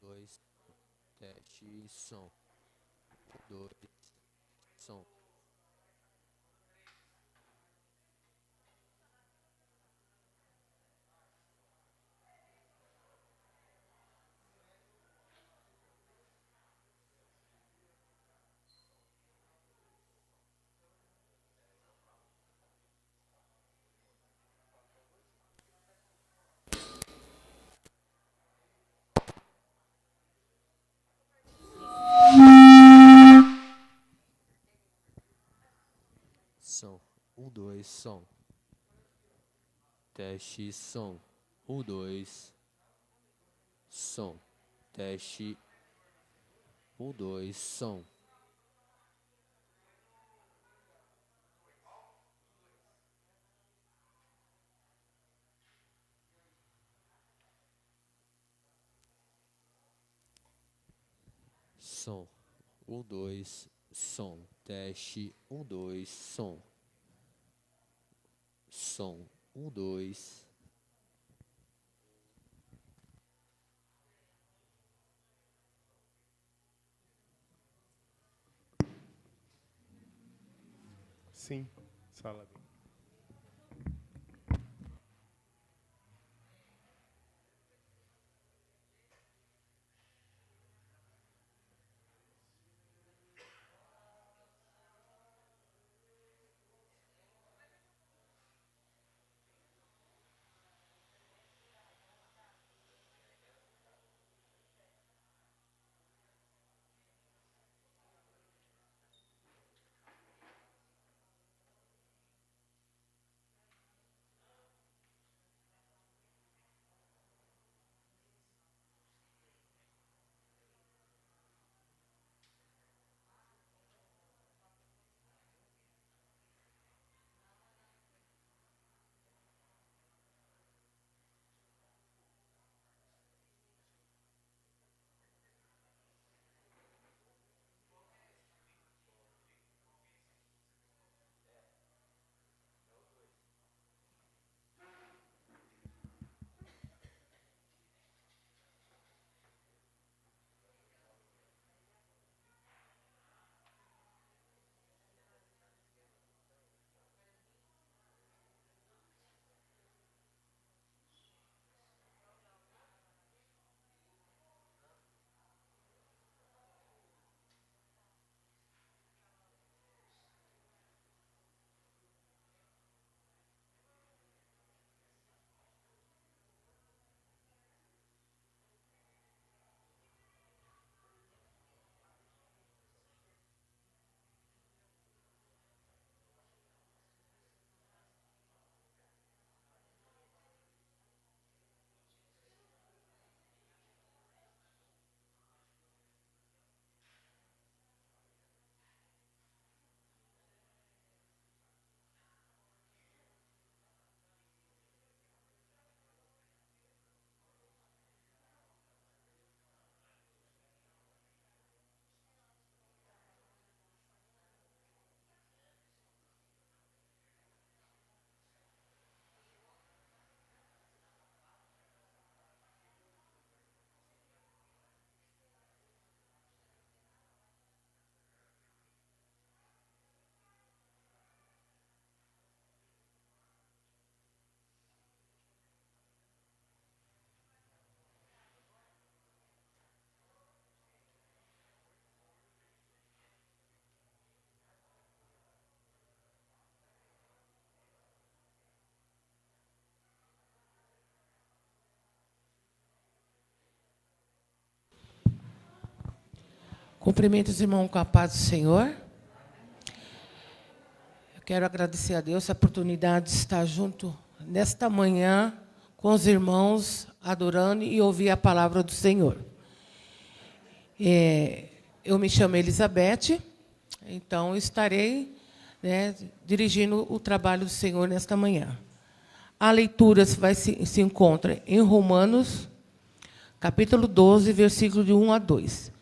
Dois, teste, som. Dois, som. Som. Dois, som. Teste, som. Dois, som. Teste. Dois, som. Som. Dois, som. Teste. Dois, som. Som. Dois. Sim, sala. Cumprimento os irmãos com a paz do Senhor. Eu quero agradecer a Deus a oportunidade de estar junto nesta manhã com os irmãos, adorando e ouvir a palavra do Senhor. Eu me chamo Elizabeth, então estarei, dirigindo o trabalho do Senhor nesta manhã. A leitura se encontra em Romanos, capítulo 12, versículo de 1 a 2.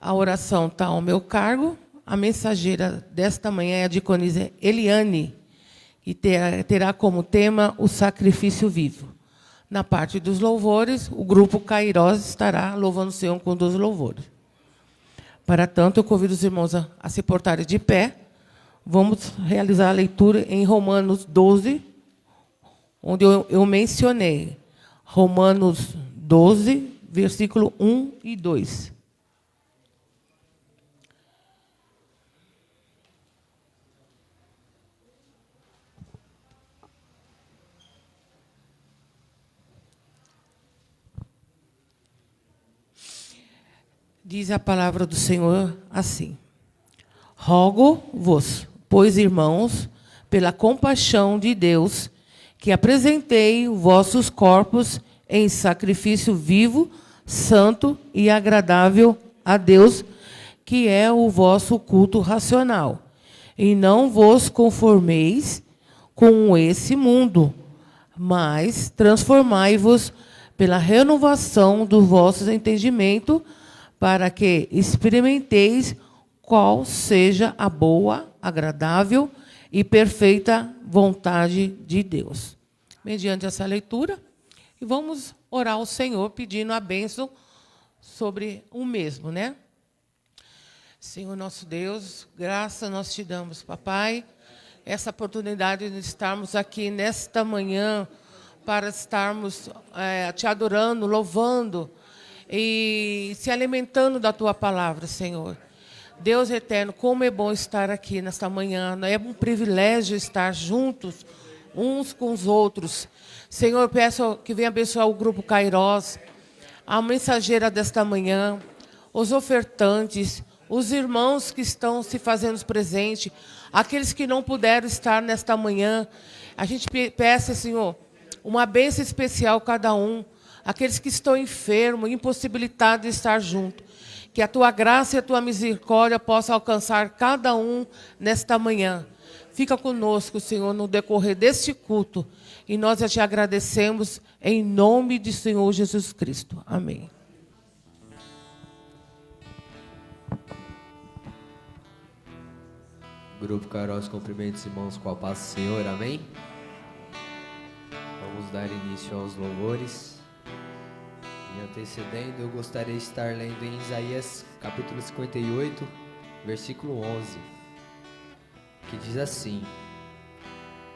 A oração está ao meu cargo. A mensageira desta manhã é a diaconisa Eliane, que terá como tema o sacrifício vivo. Na parte dos louvores, o grupo Cairós estará louvando o Senhor com 2 louvores. Para tanto, eu convido os irmãos a se portarem de pé. Vamos realizar a leitura em Romanos 12, onde eu mencionei. Romanos 12, versículo 1 e 2. Diz a palavra do Senhor assim: rogo-vos, pois, irmãos, pela compaixão de Deus, que apresentei os vossos corpos em sacrifício vivo, santo e agradável a Deus, que é o vosso culto racional. E não vos conformeis com esse mundo, mas transformai-vos pela renovação do vosso entendimento, para que experimenteis qual seja a boa, agradável e perfeita vontade de Deus. Mediante essa leitura, e vamos orar ao Senhor pedindo a bênção sobre o mesmo, né? Senhor nosso Deus, graça nós te damos, papai, essa oportunidade de estarmos aqui nesta manhã para estarmos te adorando, louvando e se alimentando da tua palavra, Senhor. Deus eterno, como é bom estar aqui nesta manhã. É um privilégio estar juntos, uns com os outros. Senhor, peço que venha abençoar o grupo Cairós, a mensageira desta manhã, os ofertantes, os irmãos que estão se fazendo presente, aqueles que não puderam estar nesta manhã. A gente peça, Senhor, uma bênção especial a cada um. Aqueles que estão enfermos, impossibilitados de estar junto. Que a tua graça e a tua misericórdia possam alcançar cada um nesta manhã. Fica conosco, Senhor, no decorrer deste culto. E nós já te agradecemos em nome de Senhor Jesus Cristo. Amém. Grupo Cairós, cumprimenta os irmãos com a paz do Senhor. Amém? Vamos dar início aos louvores. Me antecedendo, eu gostaria de estar lendo em Isaías, capítulo 58, versículo 11, que diz assim: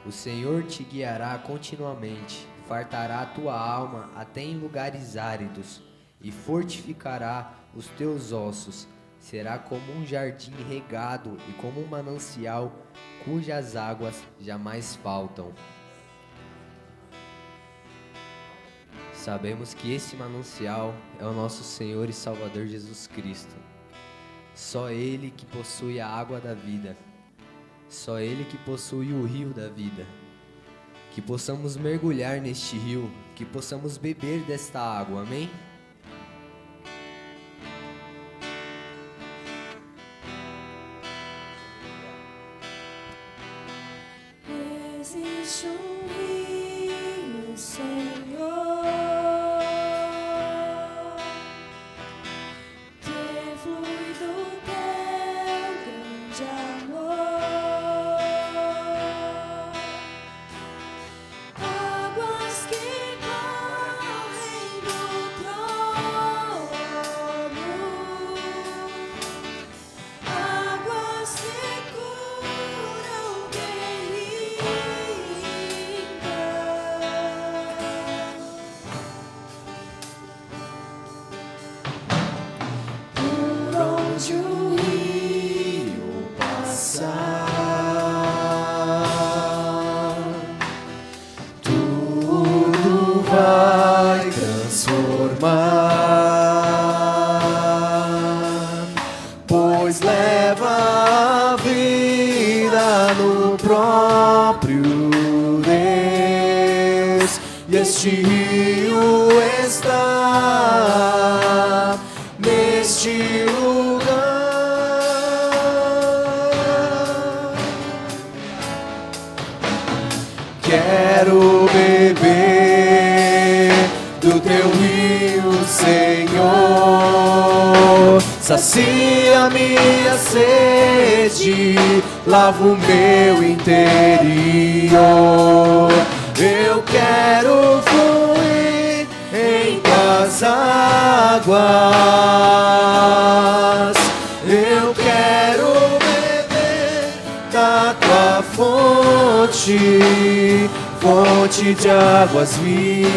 o Senhor te guiará continuamente, fartará a tua alma até em lugares áridos, e fortificará os teus ossos. Será como um jardim regado e como um manancial cujas águas jamais faltam. Sabemos que esse manancial é o nosso Senhor e Salvador Jesus Cristo. Só Ele que possui a água da vida. Só Ele que possui o rio da vida. Que possamos mergulhar neste rio, que possamos beber desta água, amém? Existe um rio, Senhor, que flui do teu grande amor, águas que correm do trono, águas que curam quem por onde o rio passar, tudo vai transformar, pois leva a vida no próprio Deus, e este rio está neste lugar. Quero beber do teu rio, Senhor. Sacia minha sede, lava o meu interior. Eu quero fluir tua fonte, fonte de águas vivas.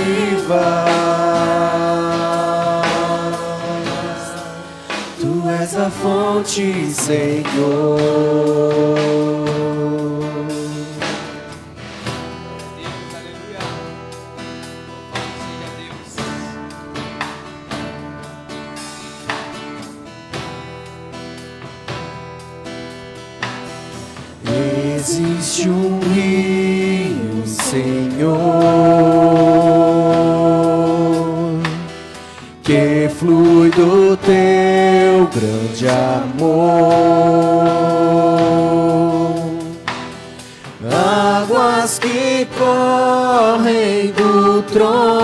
Tu és a fonte, Senhor. Existe um rio, Senhor, que flui do teu grande amor. Águas que correm do trono,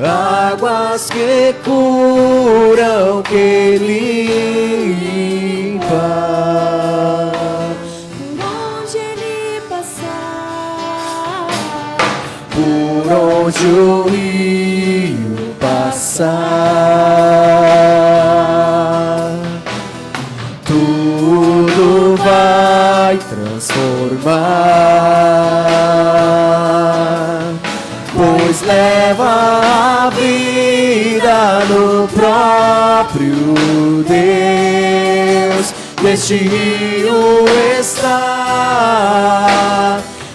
águas que curam, que limpa. Por onde ele passar, Por onde o rio passar, tudo vai transformar, pois leva a vida no próprio Deus. Neste rio está,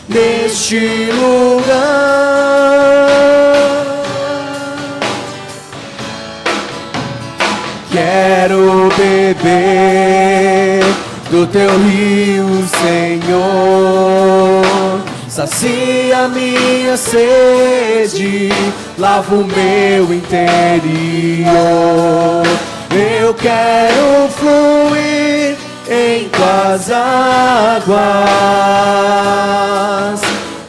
neste lugar. Quero beber do teu rio, Senhor. Sacia minha sede, lava o meu interior. Eu quero fluir em tuas águas.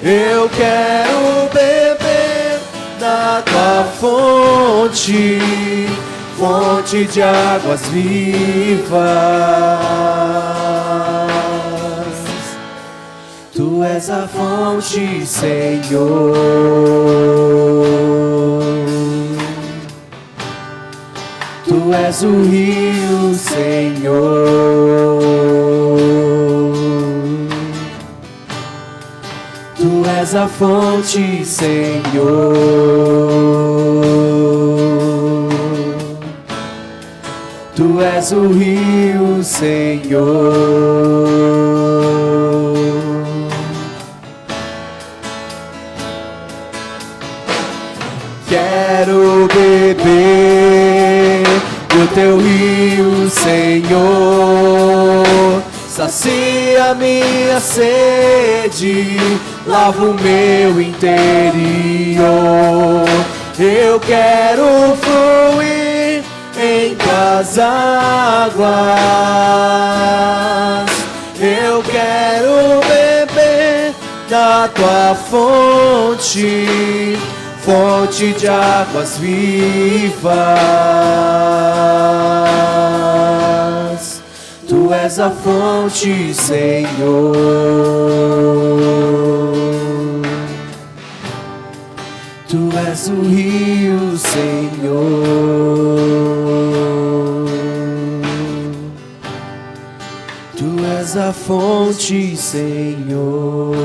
Eu quero beber da tua fonte, fonte de águas vivas. Tu és a fonte, Senhor. Tu és o rio, Senhor. Tu és a fonte, Senhor. Tu és o rio, Senhor. Quero beber do teu rio, Senhor. Sacia minha sede, lava o meu interior. Eu quero fluir em tuas águas. Eu quero beber da tua fonte, fonte de águas vivas. Tu és a fonte, Senhor. Tu és o rio, Senhor. Tu és a fonte, Senhor.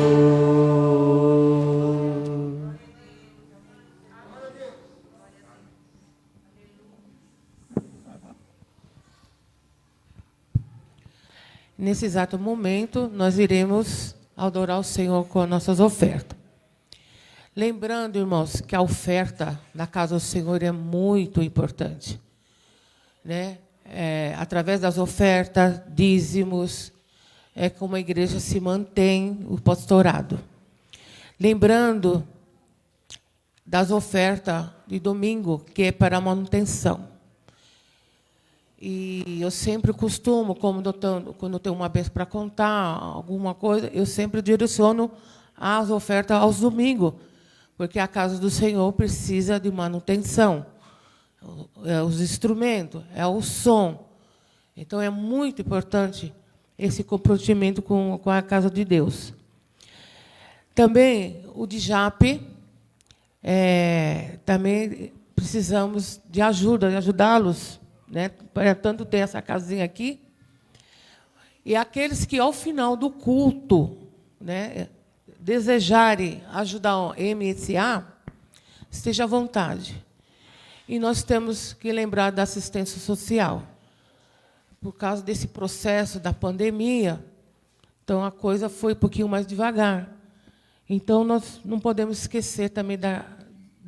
Nesse exato momento, nós iremos adorar o Senhor com as nossas ofertas. Lembrando, irmãos, que a oferta na casa do Senhor é muito importante, né? Através das ofertas, dízimos, é como a igreja se mantém, o pastorado. Lembrando das ofertas de domingo, que é para a manutenção. E eu sempre costumo, quando eu tenho uma vez para contar alguma coisa, eu sempre direciono as ofertas aos domingos, porque a casa do Senhor precisa de manutenção. É os instrumentos, é o som. Então, é muito importante esse comprometimento com a casa de Deus. Também, o DJAP, também precisamos de ajuda, de ajudá-los, né? Para tanto ter essa casinha aqui, E aqueles que, ao final do culto, né, desejarem ajudar o MSA, esteja à vontade. E nós temos que lembrar da assistência social. Por causa desse processo da pandemia, então a coisa foi um pouquinho mais devagar. Então, nós não podemos esquecer também da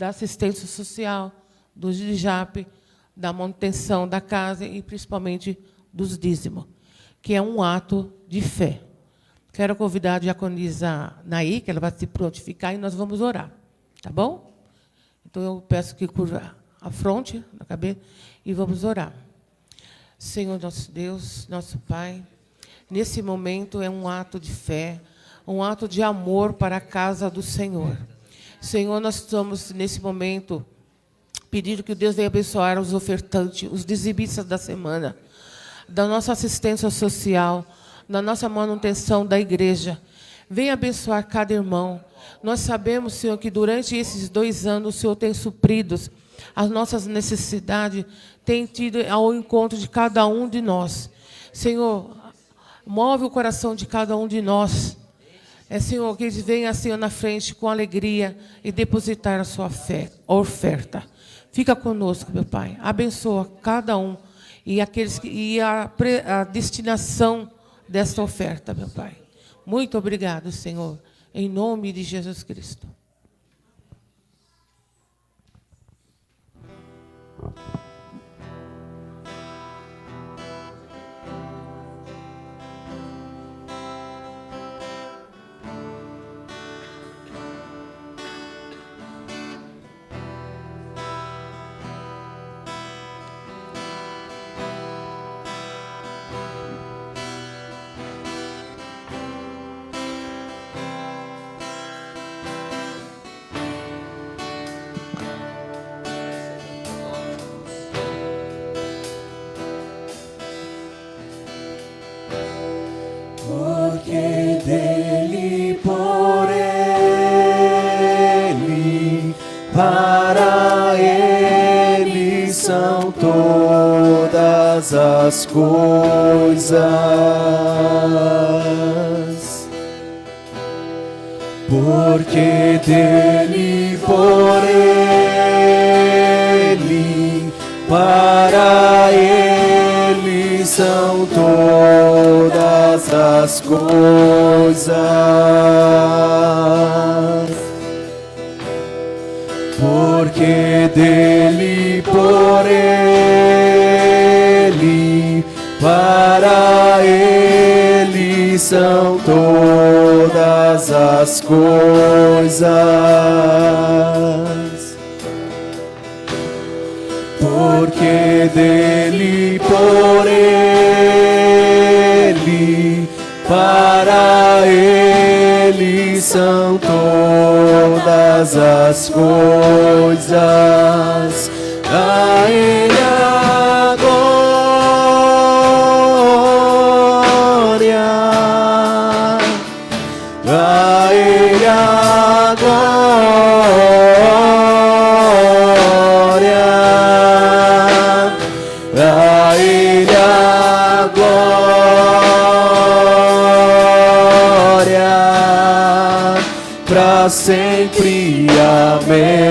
assistência social, do DIJAP, da manutenção da casa e, principalmente, dos dízimos, que é um ato de fé. Quero convidar a diaconisa Naí, que ela vai se prontificar, e nós vamos orar. Tá bom? Então, eu peço que curva a fronte, na cabeça, e vamos orar. Senhor, nosso Deus, nosso Pai, nesse momento é um ato de fé, um ato de amor para a casa do Senhor. Senhor, nós estamos, nesse momento, pedindo que Deus venha abençoar os ofertantes, os dizimistas da semana, da nossa assistência social, da nossa manutenção da igreja. Venha abençoar cada irmão. Nós sabemos, Senhor, que durante esses 2 anos o Senhor tem suprido as nossas necessidades, tem tido ao encontro de cada um de nós. Senhor, move o coração de cada um de nós. Senhor, que eles venham, Senhor, na frente com alegria e depositar a sua fé, a oferta. Fica conosco, meu Pai. Abençoa cada um e a destinação desta oferta, meu Pai. Muito obrigado, Senhor, em nome de Jesus Cristo. Porque dele, por ele, para ele são todas as coisas. Porque dele, por ele, para ele são todas as coisas. Porque dele, por ele, para ele são todas as coisas. Porque dele, por ele, para ele são todas as coisas. A ele a glória, a ele a glória, a ele a glória, pra sempre. Amém.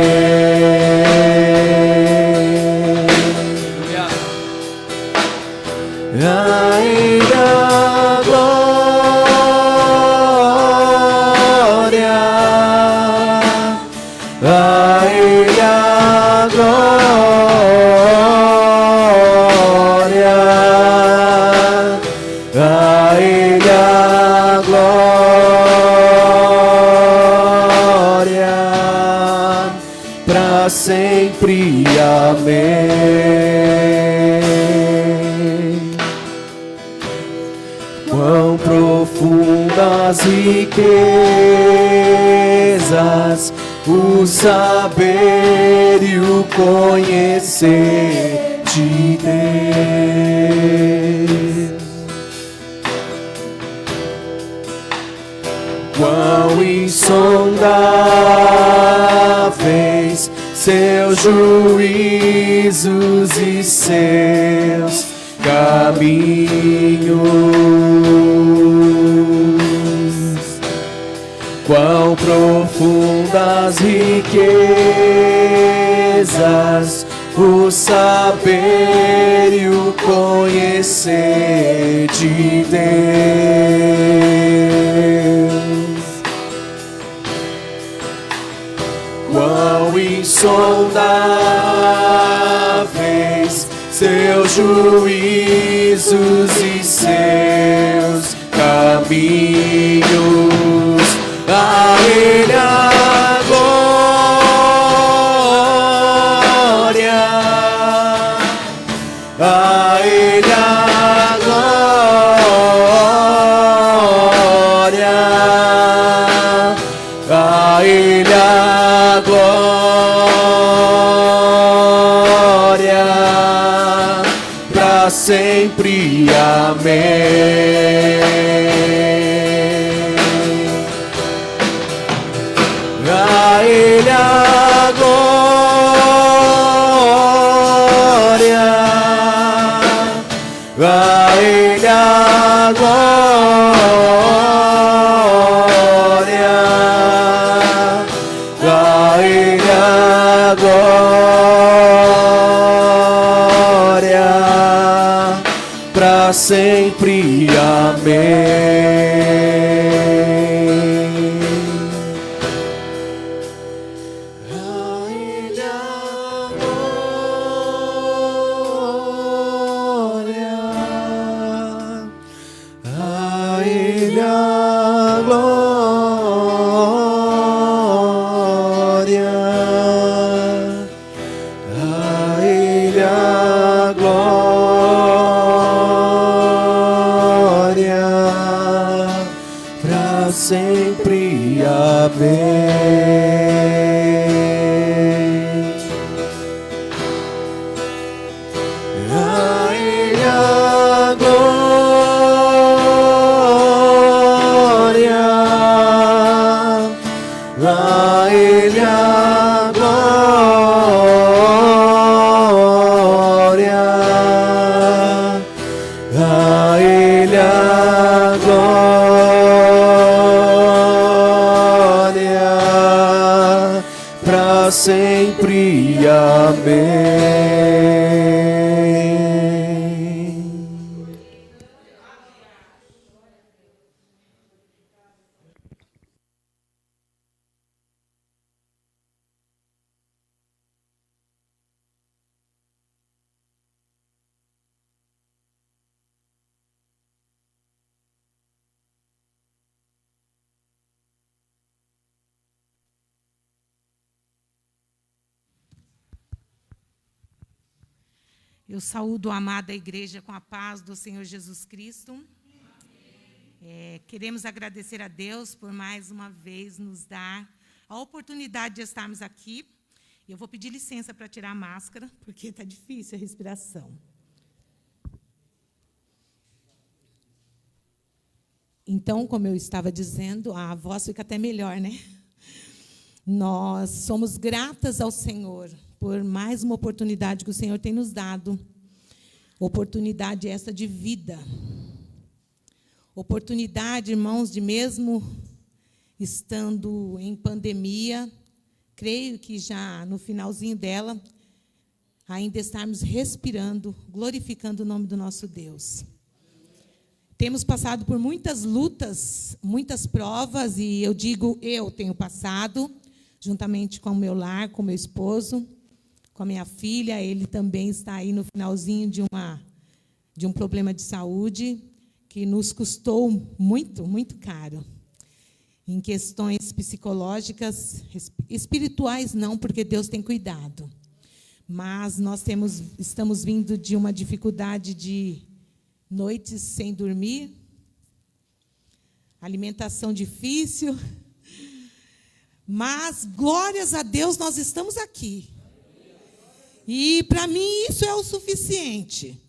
A ele a glória, a ele a glória, a ele a glória, pra sempre. Amém. Quão profundas riquezas o saber e o conhecer de Deus. Quão insondáveis seus juízos e seus caminhos. profundas riquezas, o saber e o conhecer de Deus. Quão insondáveis seus juízos e seus caminhos, a Ele a glória, a Ele a glória, a Ele a glória, pra sempre, amém. A Ele a glória, a Ele a glória, a Ele a glória, pra sempre, amém. Sempre, amém. A Ele a glória, a Ele a glória, a Ele a glória, pra sempre, amém. Eu saúdo a amada igreja com a paz do Senhor Jesus Cristo. Queremos agradecer a Deus por mais uma vez nos dar a oportunidade de estarmos aqui. Eu vou pedir licença para tirar a máscara, porque está difícil a respiração. Então, como eu estava dizendo, a voz fica até melhor, né? Nós somos gratas ao Senhor por mais uma oportunidade que o Senhor tem nos dado. Oportunidade essa de vida. Oportunidade, irmãos, de mesmo estando em pandemia, creio que já no finalzinho dela, ainda estarmos respirando, glorificando o nome do nosso Deus. Temos passado por muitas lutas, muitas provas, e eu digo, eu tenho passado, juntamente com o meu lar, com o meu esposo, com a minha filha. Ele também está aí no finalzinho de um problema de saúde que nos custou muito, muito caro. Em questões psicológicas, espirituais não, porque Deus tem cuidado. Mas nós estamos vindo de uma dificuldade de noites sem dormir, alimentação difícil, mas, glórias a Deus, nós estamos aqui. E, para mim, isso é o suficiente.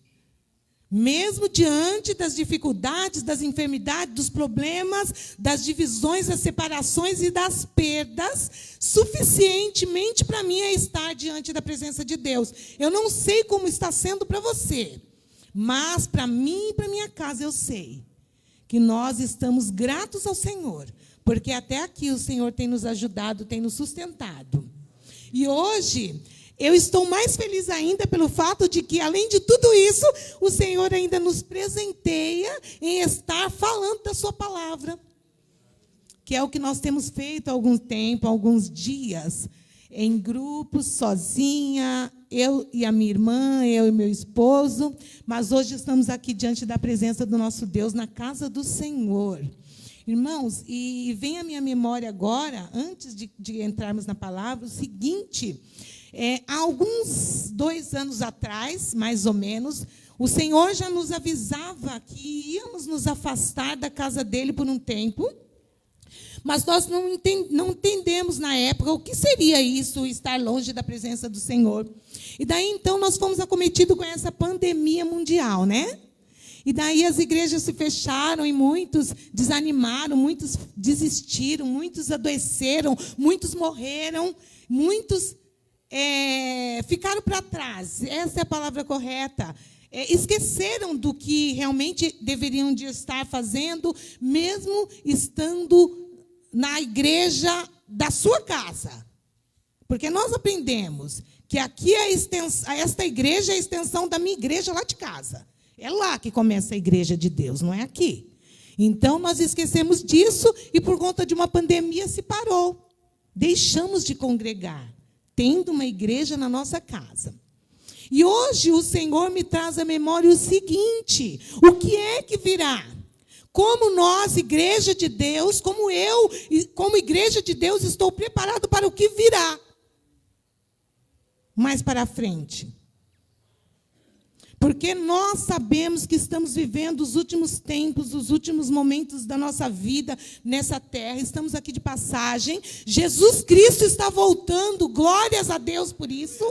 Mesmo diante das dificuldades, das enfermidades, dos problemas, das divisões, das separações e das perdas, suficientemente para mim é estar diante da presença de Deus. Eu não sei como está sendo para você, mas para mim e para minha casa eu sei que nós estamos gratos ao Senhor, porque até aqui o Senhor tem nos ajudado, tem nos sustentado. E hoje eu estou mais feliz ainda pelo fato de que, além de tudo isso, o Senhor ainda nos presenteia em estar falando da sua palavra, que é o que nós temos feito há algum tempo, há alguns dias, em grupos, sozinha, eu e a minha irmã, eu e meu esposo, mas hoje estamos aqui diante da presença do nosso Deus, na casa do Senhor. Irmãos, e vem à minha memória agora, antes de entrarmos na palavra, o seguinte: há alguns 2 anos atrás, mais ou menos, o Senhor já nos avisava que íamos nos afastar da casa dele por um tempo, mas nós não entendemos na época o que seria isso, estar longe da presença do Senhor. E daí, então, nós fomos acometidos com essa pandemia mundial, né? E daí as igrejas se fecharam e muitos desanimaram, muitos desistiram, muitos adoeceram, muitos morreram, muitos ficaram para trás. Essa é a palavra correta. Esqueceram do que realmente deveriam de estar fazendo, mesmo estando na igreja da sua casa. Porque nós aprendemos que aqui esta igreja é a extensão da minha igreja lá de casa. É lá que começa a igreja de Deus, não é aqui. Então, nós esquecemos disso e, por conta de uma pandemia, se parou. Deixamos de congregar, tendo uma igreja na nossa casa. E hoje o Senhor me traz à memória o seguinte: o que é que virá? Como nós, igreja de Deus, como eu, como igreja de Deus, estou preparado para o que virá mais para frente. Porque nós sabemos que estamos vivendo os últimos tempos, os últimos momentos da nossa vida nessa terra. Estamos aqui de passagem. Jesus Cristo está voltando. Glórias a Deus por isso.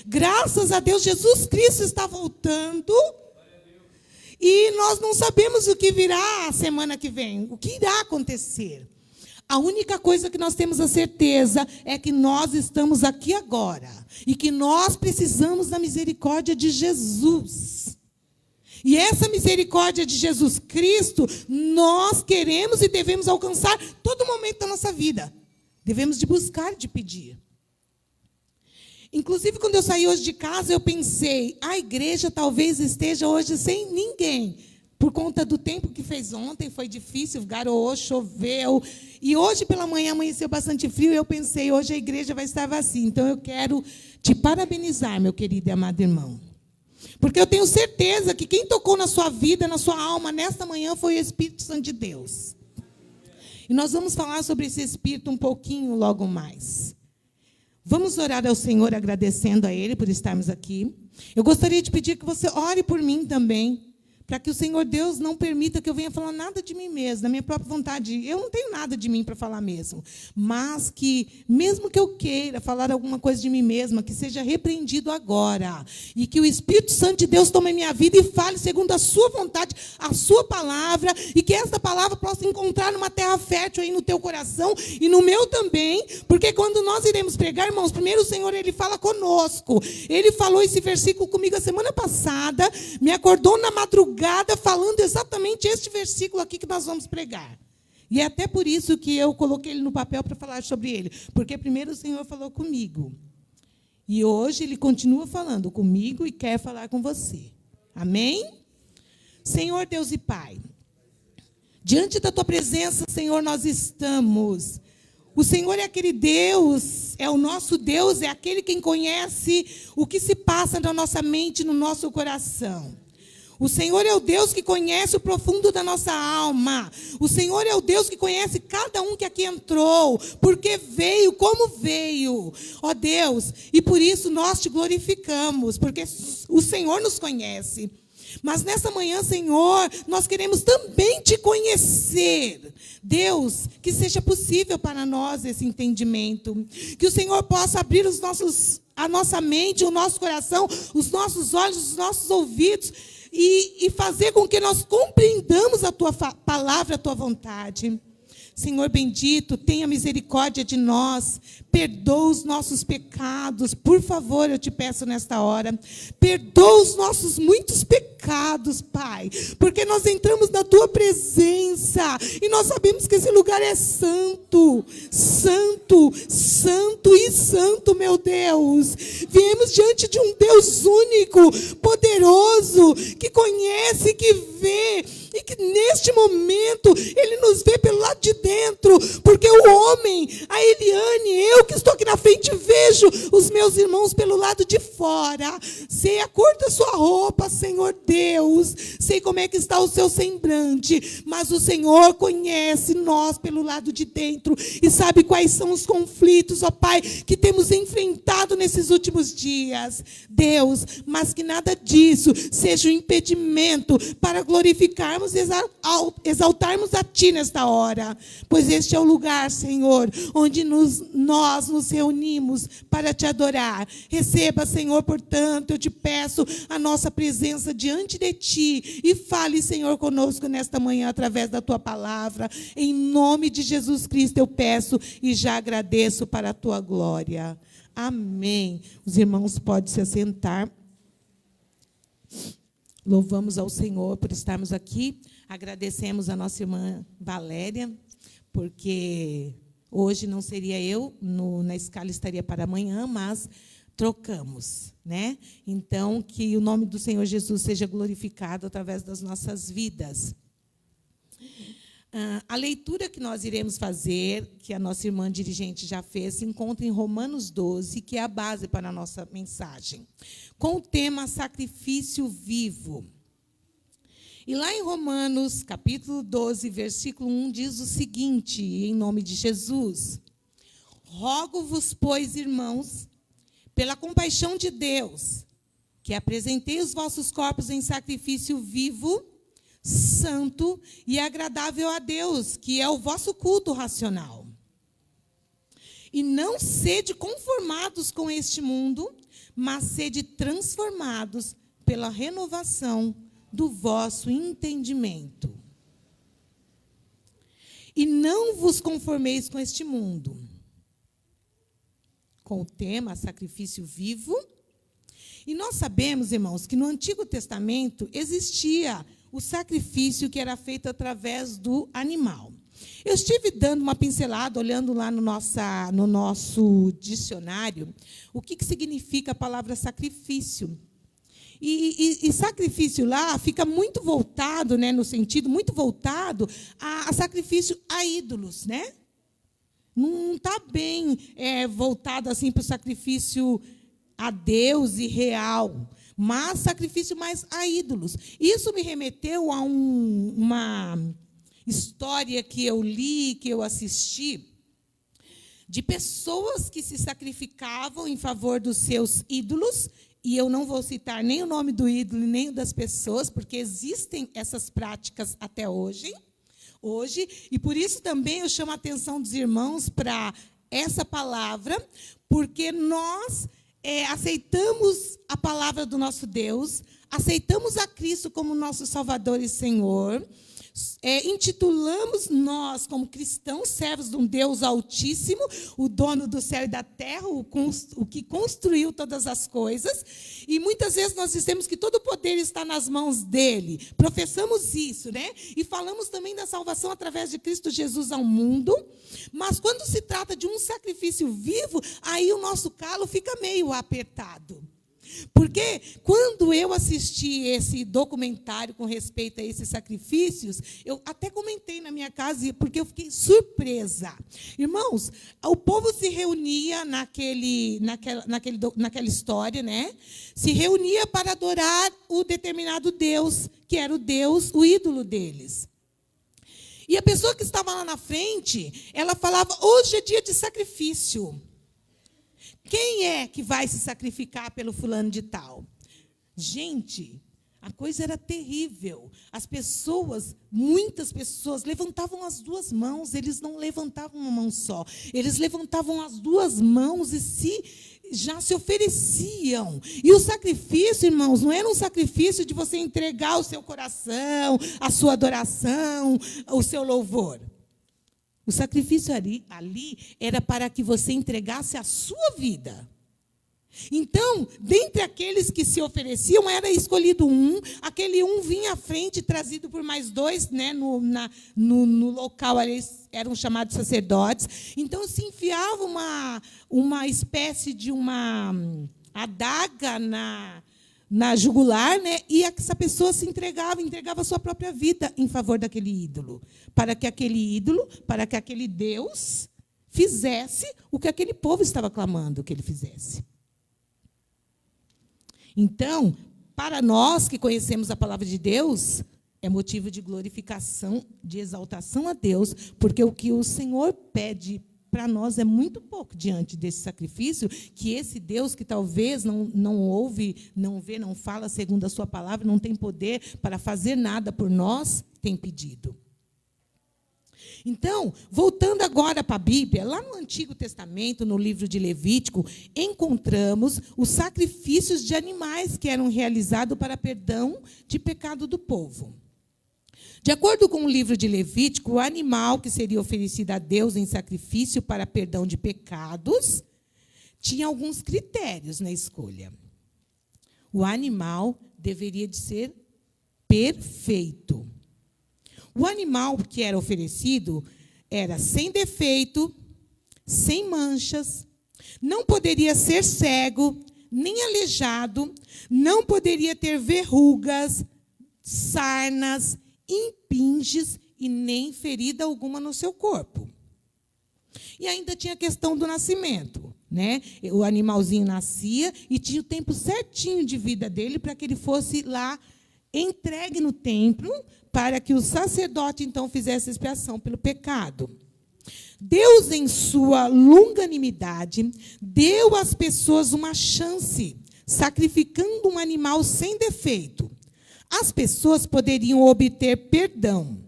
Graças a Deus, Jesus Cristo está voltando. E nós não sabemos o que virá a semana que vem. O que irá acontecer. A única coisa que nós temos a certeza é que nós estamos aqui agora e que nós precisamos da misericórdia de Jesus. E essa misericórdia de Jesus Cristo, nós queremos e devemos alcançar todo momento da nossa vida. Devemos de buscar e de pedir. Inclusive, quando eu saí hoje de casa, eu pensei, a igreja talvez esteja hoje sem ninguém. Por conta do tempo que fez ontem, foi difícil, garoou, choveu. E hoje pela manhã amanheceu bastante frio, e eu pensei, hoje a igreja vai estar vazia. Então eu quero te parabenizar, meu querido e amado irmão. Porque eu tenho certeza que quem tocou na sua vida, na sua alma, nesta manhã, foi o Espírito Santo de Deus. E nós vamos falar sobre esse Espírito um pouquinho logo mais. Vamos orar ao Senhor, agradecendo a Ele por estarmos aqui. Eu gostaria de pedir que você ore por mim também, para que o Senhor Deus não permita que eu venha falar nada de mim mesmo, da minha própria vontade. Eu não tenho nada de mim para falar mesmo. Mas que, mesmo que eu queira falar alguma coisa de mim mesma, que seja repreendido agora. E que o Espírito Santo de Deus tome a minha vida e fale segundo a sua vontade, a sua palavra, e que esta palavra possa encontrar numa terra fértil aí no teu coração e no meu também, porque quando nós iremos pregar, irmãos, primeiro o Senhor, Ele fala conosco. Ele falou esse versículo comigo a semana passada, me acordou na madrugada, falando exatamente este versículo aqui que nós vamos pregar. E é até por isso que eu coloquei ele no papel para falar sobre ele. Porque primeiro o Senhor falou comigo. E hoje Ele continua falando comigo e quer falar com você. Amém? Senhor Deus e Pai, diante da Tua presença, Senhor, nós estamos. O Senhor é aquele Deus, é o nosso Deus, é aquele quem conhece o que se passa na nossa mente, no nosso coração. O Senhor é o Deus que conhece o profundo da nossa alma. O Senhor é o Deus que conhece cada um que aqui entrou, porque veio, como veio. Ó Deus, e por isso nós te glorificamos, porque o Senhor nos conhece. Mas nessa manhã, Senhor, nós queremos também te conhecer. Deus, que seja possível para nós esse entendimento. Que o Senhor possa abrir a nossa mente, o nosso coração, os nossos olhos, os nossos ouvidos, e fazer com que nós compreendamos a Tua palavra, a Tua vontade. Senhor bendito, tenha misericórdia de nós, perdoa os nossos pecados, por favor, eu te peço nesta hora, perdoa os nossos muitos pecados, Pai, porque nós entramos na tua presença, e nós sabemos que esse lugar é santo, santo, santo e santo, meu Deus. Viemos diante de um Deus único, poderoso, que conhece, que vê, e que neste momento Ele nos vê pelo lado de dentro, porque o homem, a Eliane, eu que estou aqui na frente, vejo os meus irmãos pelo lado de fora. Sei a cor da sua roupa, Senhor Deus, sei como é que está o seu semblante, mas o Senhor conhece nós pelo lado de dentro e sabe quais são os conflitos, ó Pai, que temos enfrentado nesses últimos dias, Deus, mas que nada disso seja um impedimento para glorificarmos, exaltarmos a Ti nesta hora, pois este é o lugar, Senhor, onde nós nos reunimos para Te adorar. Receba, Senhor, portanto, eu te peço a nossa presença diante de Ti, e fale, Senhor, conosco nesta manhã, através da Tua palavra, em nome de Jesus Cristo eu peço, e já agradeço para a Tua glória. Amém. Os irmãos podem se assentar. Louvamos ao Senhor por estarmos aqui. Agradecemos a nossa irmã Valéria, porque hoje não seria eu, na escala estaria para amanhã, mas trocamos, né? Então, que o nome do Senhor Jesus seja glorificado através das nossas vidas. A leitura que nós iremos fazer, que a nossa irmã dirigente já fez, se encontra em Romanos 12, que é a base para a nossa mensagem, com o tema sacrifício vivo. E lá em Romanos, capítulo 12, versículo 1, diz o seguinte, em nome de Jesus: rogo-vos, pois, irmãos, pela compaixão de Deus, que apresentei os vossos corpos em sacrifício vivo, santo e agradável a Deus, que é o vosso culto racional. E não sede conformados com este mundo, mas sede transformados pela renovação do vosso entendimento. E não vos conformeis com este mundo. Com o tema sacrifício vivo. E nós sabemos, irmãos, que no Antigo Testamento existia o sacrifício que era feito através do animal. Eu estive dando uma pincelada, olhando lá no nosso dicionário, o que significa a palavra sacrifício. E sacrifício lá fica muito voltado, né, no sentido, muito voltado a sacrifício a ídolos, né? Não está bem voltado assim para o sacrifício a Deus e real, mas sacrifício mais a ídolos. Isso me remeteu a uma história que eu li, que eu assisti, de pessoas que se sacrificavam em favor dos seus ídolos, e eu não vou citar nem o nome do ídolo, nem o das pessoas, porque existem essas práticas até hoje, e por isso também eu chamo a atenção dos irmãos para essa palavra, porque nós aceitamos a palavra do nosso Deus, aceitamos a Cristo como nosso Salvador e Senhor, intitulamos nós como cristãos, servos de um Deus altíssimo, o dono do céu e da terra, o que construiu todas as coisas, e muitas vezes nós dizemos que todo o poder está nas mãos dele, professamos isso, né? E falamos também da salvação através de Cristo Jesus ao mundo, mas quando se trata de um sacrifício vivo, aí o nosso calo fica meio apertado. Porque quando eu assisti esse documentário com respeito a esses sacrifícios, eu até comentei na minha casa, porque eu fiquei surpresa. Irmãos, o povo se reunia naquela história, né? Se reunia para adorar o determinado Deus, que era o ídolo deles. E a pessoa que estava lá na frente, ela falava, hoje é dia de sacrifício. Quem é que vai se sacrificar pelo fulano de tal? Gente, a coisa era terrível. As pessoas, muitas pessoas, levantavam as duas mãos. Eles não levantavam uma mão só. Eles levantavam as duas mãos e já se ofereciam. E o sacrifício, irmãos, não era um sacrifício de você entregar o seu coração, a sua adoração, o seu louvor. O sacrifício ali era para que você entregasse a sua vida. Então, dentre aqueles que se ofereciam, era escolhido um, aquele um vinha à frente, trazido por mais dois, né, no local ali, eram chamados sacerdotes. Então, se enfiava uma espécie de uma adaga na jugular, né, e essa pessoa se entregava a sua própria vida em favor daquele ídolo, para que aquele Deus fizesse o que aquele povo estava clamando que ele fizesse. Então, para nós que conhecemos a palavra de Deus, é motivo de glorificação, de exaltação a Deus, porque o que o Senhor pede para nós é muito pouco diante desse sacrifício, que esse Deus que talvez não ouve, não vê, não fala segundo a sua palavra, não tem poder para fazer nada por nós, tem pedido. Então, voltando agora para a Bíblia, lá no Antigo Testamento, no livro de Levítico, encontramos os sacrifícios de animais que eram realizados para perdão de pecado do povo. De acordo com o livro de Levítico, o animal que seria oferecido a Deus em sacrifício para perdão de pecados tinha alguns critérios na escolha. O animal deveria de ser perfeito. O animal que era oferecido era sem defeito, sem manchas, não poderia ser cego, nem aleijado, não poderia ter verrugas, sarnas, impinges e nem ferida alguma no seu corpo. E ainda tinha a questão do nascimento, né? O animalzinho nascia e tinha o tempo certinho de vida dele para que ele fosse lá entregue no templo para que o sacerdote, então, fizesse expiação pelo pecado. Deus, em sua longanimidade, deu às pessoas uma chance, sacrificando um animal sem defeito. As pessoas poderiam obter perdão.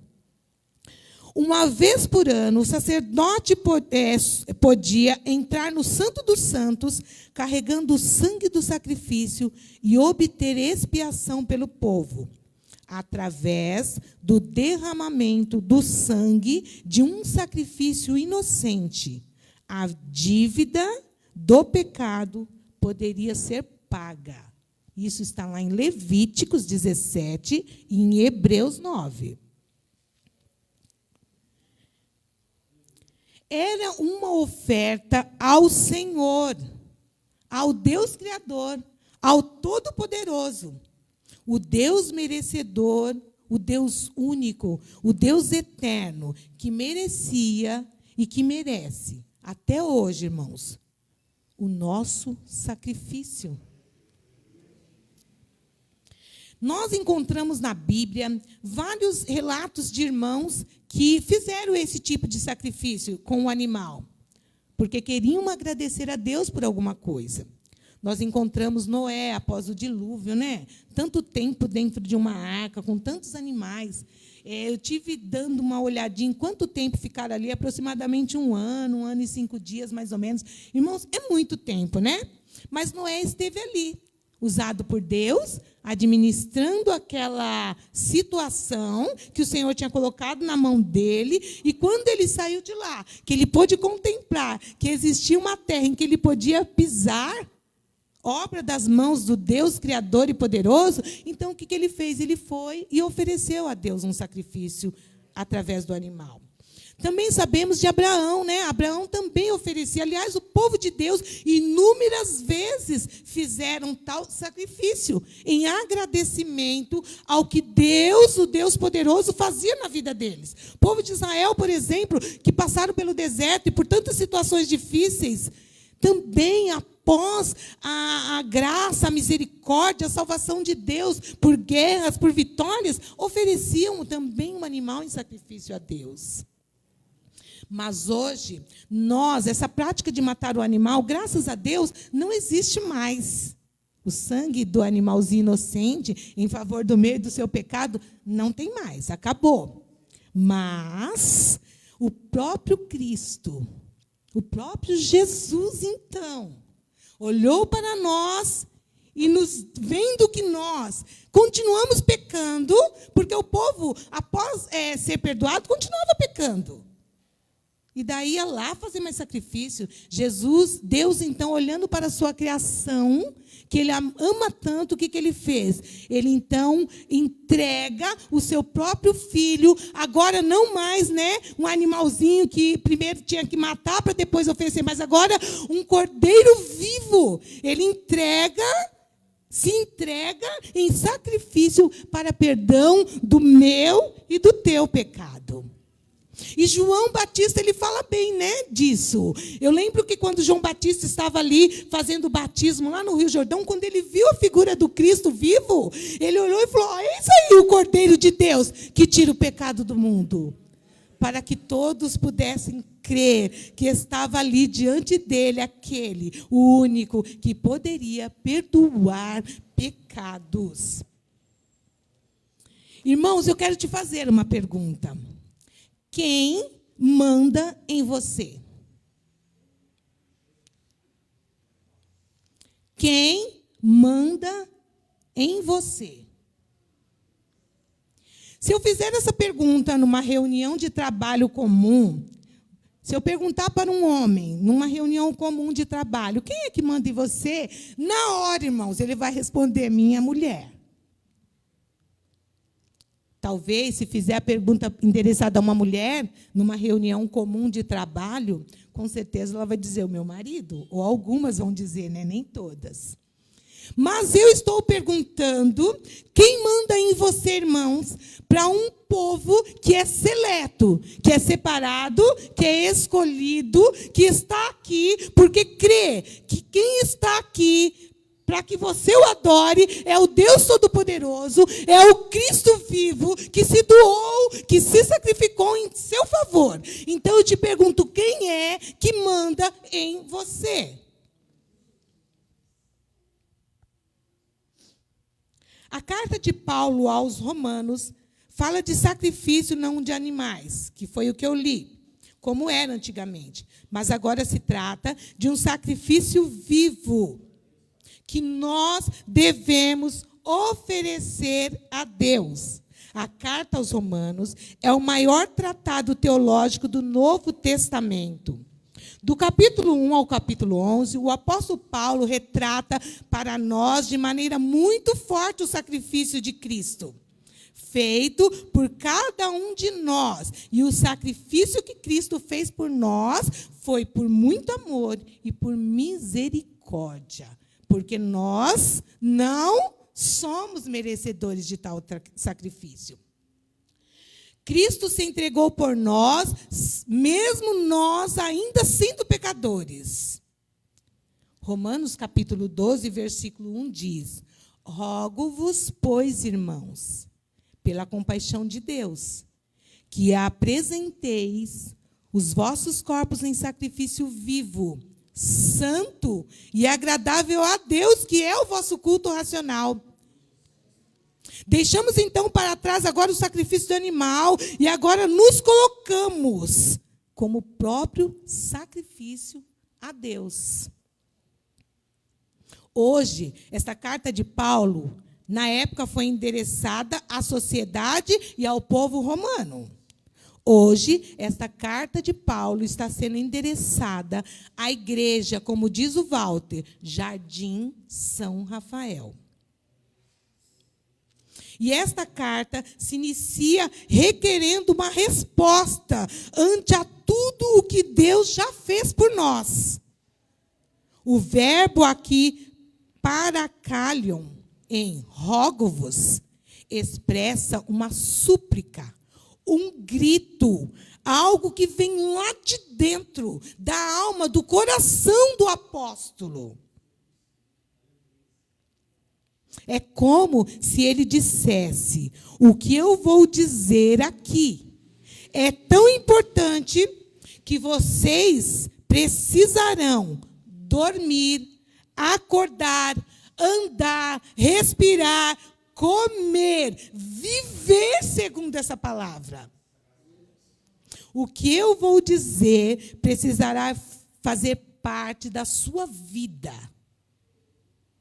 Uma vez por ano, o sacerdote podia entrar no Santo dos Santos, carregando o sangue do sacrifício e obter expiação pelo povo, através do derramamento do sangue de um sacrifício inocente. A dívida do pecado poderia ser paga. Isso está lá em Levíticos 17 e em Hebreus 9. Era uma oferta ao Senhor, ao Deus Criador, ao Todo-Poderoso, o Deus merecedor, o Deus único, o Deus eterno, que merecia e que merece, até hoje, irmãos, o nosso sacrifício. Nós encontramos na Bíblia vários relatos de irmãos que fizeram esse tipo de sacrifício com o animal, porque queriam agradecer a Deus por alguma coisa. Nós encontramos Noé, após o dilúvio, né? Tanto tempo dentro de uma arca, com tantos animais. Eu tive dando uma olhadinha em quanto tempo ficaram ali, aproximadamente 1 ano e 5 dias, mais ou menos. Irmãos, é muito tempo, né? Mas Noé esteve ali, usado por Deus, administrando aquela situação que o Senhor tinha colocado na mão dele, e quando ele saiu de lá, que ele pôde contemplar que existia uma terra em que ele podia pisar, obra das mãos do Deus Criador e poderoso, então o que ele fez? Ele foi e ofereceu a Deus um sacrifício através do animal. Também sabemos de Abraão, né? Abraão também oferecia. Aliás, o povo de Deus, inúmeras vezes, fizeram tal sacrifício em agradecimento ao que Deus, o Deus poderoso, fazia na vida deles. O povo de Israel, por exemplo, que passaram pelo deserto e por tantas situações difíceis, também após a graça, a misericórdia, a salvação de Deus, por guerras, por vitórias, ofereciam também um animal em sacrifício a Deus. Mas hoje, essa prática de matar o animal, graças a Deus, não existe mais. O sangue do animalzinho inocente, em favor do meio do seu pecado, não tem mais, acabou. Mas o próprio Cristo, o próprio Jesus, então, olhou para nós e nos vendo que nós continuamos pecando, porque o povo, após ser perdoado, continuava pecando. E daí ia lá fazer mais sacrifício. Jesus, Deus, então, olhando para a sua criação, que ele ama tanto, o que ele fez? Ele, então, entrega o seu próprio filho, agora não mais, né, um animalzinho que primeiro tinha que matar para depois oferecer, mas agora um cordeiro vivo. Ele se entrega em sacrifício para perdão do meu e do teu pecado. E João Batista, ele fala bem, né, disso. Eu lembro que quando João Batista estava ali fazendo o batismo lá no Rio Jordão, quando ele viu a figura do Cristo vivo, ele olhou e falou: é isso aí, o Cordeiro de Deus que tira o pecado do mundo. Para que todos pudessem crer que estava ali diante dele aquele, o único que poderia perdoar pecados. Irmãos, eu quero te fazer uma pergunta. Quem manda em você? Quem manda em você? Se eu fizer essa pergunta numa reunião de trabalho comum, se eu perguntar para um homem, numa reunião comum de trabalho, quem é que manda em você? Na hora, irmãos, ele vai responder: minha mulher. Talvez, se fizer a pergunta endereçada a uma mulher, numa reunião comum de trabalho, com certeza ela vai dizer: o meu marido. Ou algumas vão dizer, né? Nem todas. Mas eu estou perguntando: quem manda em você, irmãos, para um povo que é seleto, que é separado, que é escolhido, que está aqui, porque crê que quem está aqui para que você o adore é o Deus Todo-Poderoso, é o Cristo vivo, que se doou, que se sacrificou em seu favor. Então eu te pergunto: quem é que manda em você? A carta de Paulo aos Romanos fala de sacrifício, não de animais, que foi o que eu li, como era antigamente. Mas agora se trata de um sacrifício vivo, que nós devemos oferecer a Deus. A carta aos Romanos é o maior tratado teológico do Novo Testamento. Do capítulo 1 ao capítulo 11, o apóstolo Paulo retrata para nós de maneira muito forte o sacrifício de Cristo, feito por cada um de nós. E o sacrifício que Cristo fez por nós foi por muito amor e por misericórdia, porque nós não somos merecedores de tal sacrifício. Cristo se entregou por nós, mesmo nós ainda sendo pecadores. Romanos capítulo 12, versículo 1 diz: rogo-vos, pois, irmãos, pela compaixão de Deus, que apresenteis os vossos corpos em sacrifício vivo, santo e agradável a Deus, que é o vosso culto racional. Deixamos então para trás agora o sacrifício do animal e agora nos colocamos como próprio sacrifício a Deus. Hoje, esta carta de Paulo, na época, foi endereçada à sociedade e ao povo romano. Hoje, esta carta de Paulo está sendo endereçada à igreja, como diz o Walter, Jardim São Rafael. E esta carta se inicia requerendo uma resposta ante a tudo o que Deus já fez por nós. O verbo aqui, parakalion, em rogo-vos, expressa uma súplica, um grito, algo que vem lá de dentro, da alma, do coração do apóstolo. É como se ele dissesse: o que eu vou dizer aqui é tão importante que vocês precisarão dormir, acordar, andar, respirar, comer, viver segundo essa palavra. O que eu vou dizer precisará fazer parte da sua vida,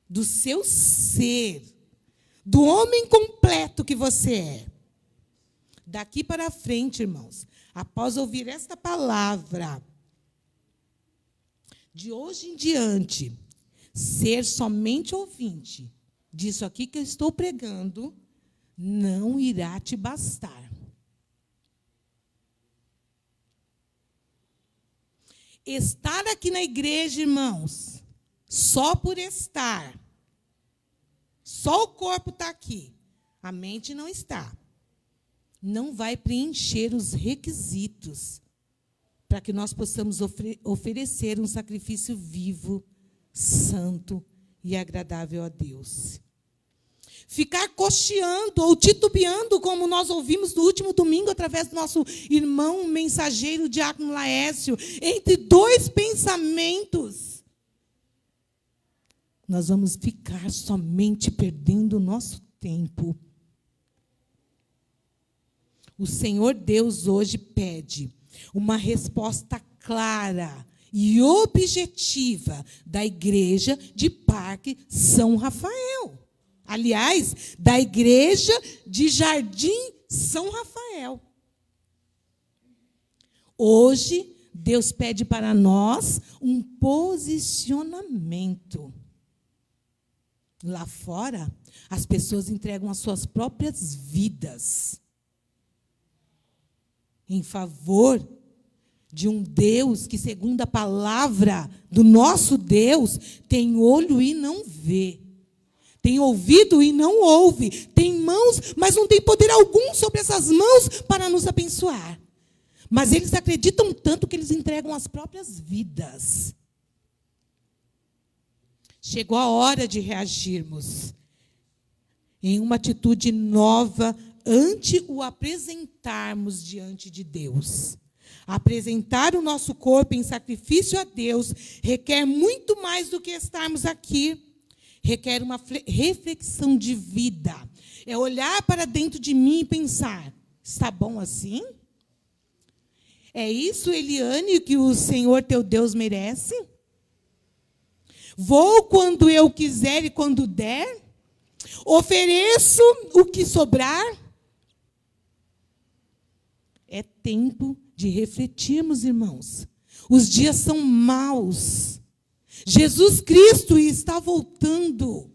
do seu ser, do homem completo que você é. Daqui para frente, irmãos, após ouvir esta palavra, de hoje em diante, ser somente ouvinte disso aqui que eu estou pregando, não irá te bastar. Estar aqui na igreja, irmãos, só por estar, só o corpo está aqui, a mente não está. Não vai preencher os requisitos para que nós possamos oferecer um sacrifício vivo, santo e agradável a Deus. Ficar cocheando ou titubeando, como nós ouvimos no último domingo, através do nosso irmão mensageiro, Diácono Laércio, entre dois pensamentos, nós vamos ficar somente perdendo o nosso tempo. O Senhor Deus hoje pede uma resposta clara e objetiva da igreja de Parque São Rafael. Aliás, da igreja de Jardim São Rafael. Hoje, Deus pede para nós um posicionamento. Lá fora, as pessoas entregam as suas próprias vidas em favor de um Deus que, segundo a palavra do nosso Deus, tem olho e não vê. Tem ouvido e não ouve. Tem mãos, mas não tem poder algum sobre essas mãos para nos abençoar. Mas eles acreditam tanto que eles entregam as próprias vidas. Chegou a hora de reagirmos em uma atitude nova ante o apresentarmos diante de Deus. Apresentar o nosso corpo em sacrifício a Deus requer muito mais do que estarmos aqui. Requer uma reflexão de vida. É olhar para dentro de mim e pensar, está bom assim? É isso, Eliane, que o Senhor teu Deus merece? Vou quando eu quiser e quando der? Ofereço o que sobrar? É tempo de refletirmos, irmãos. Os dias são maus. Jesus Cristo está voltando.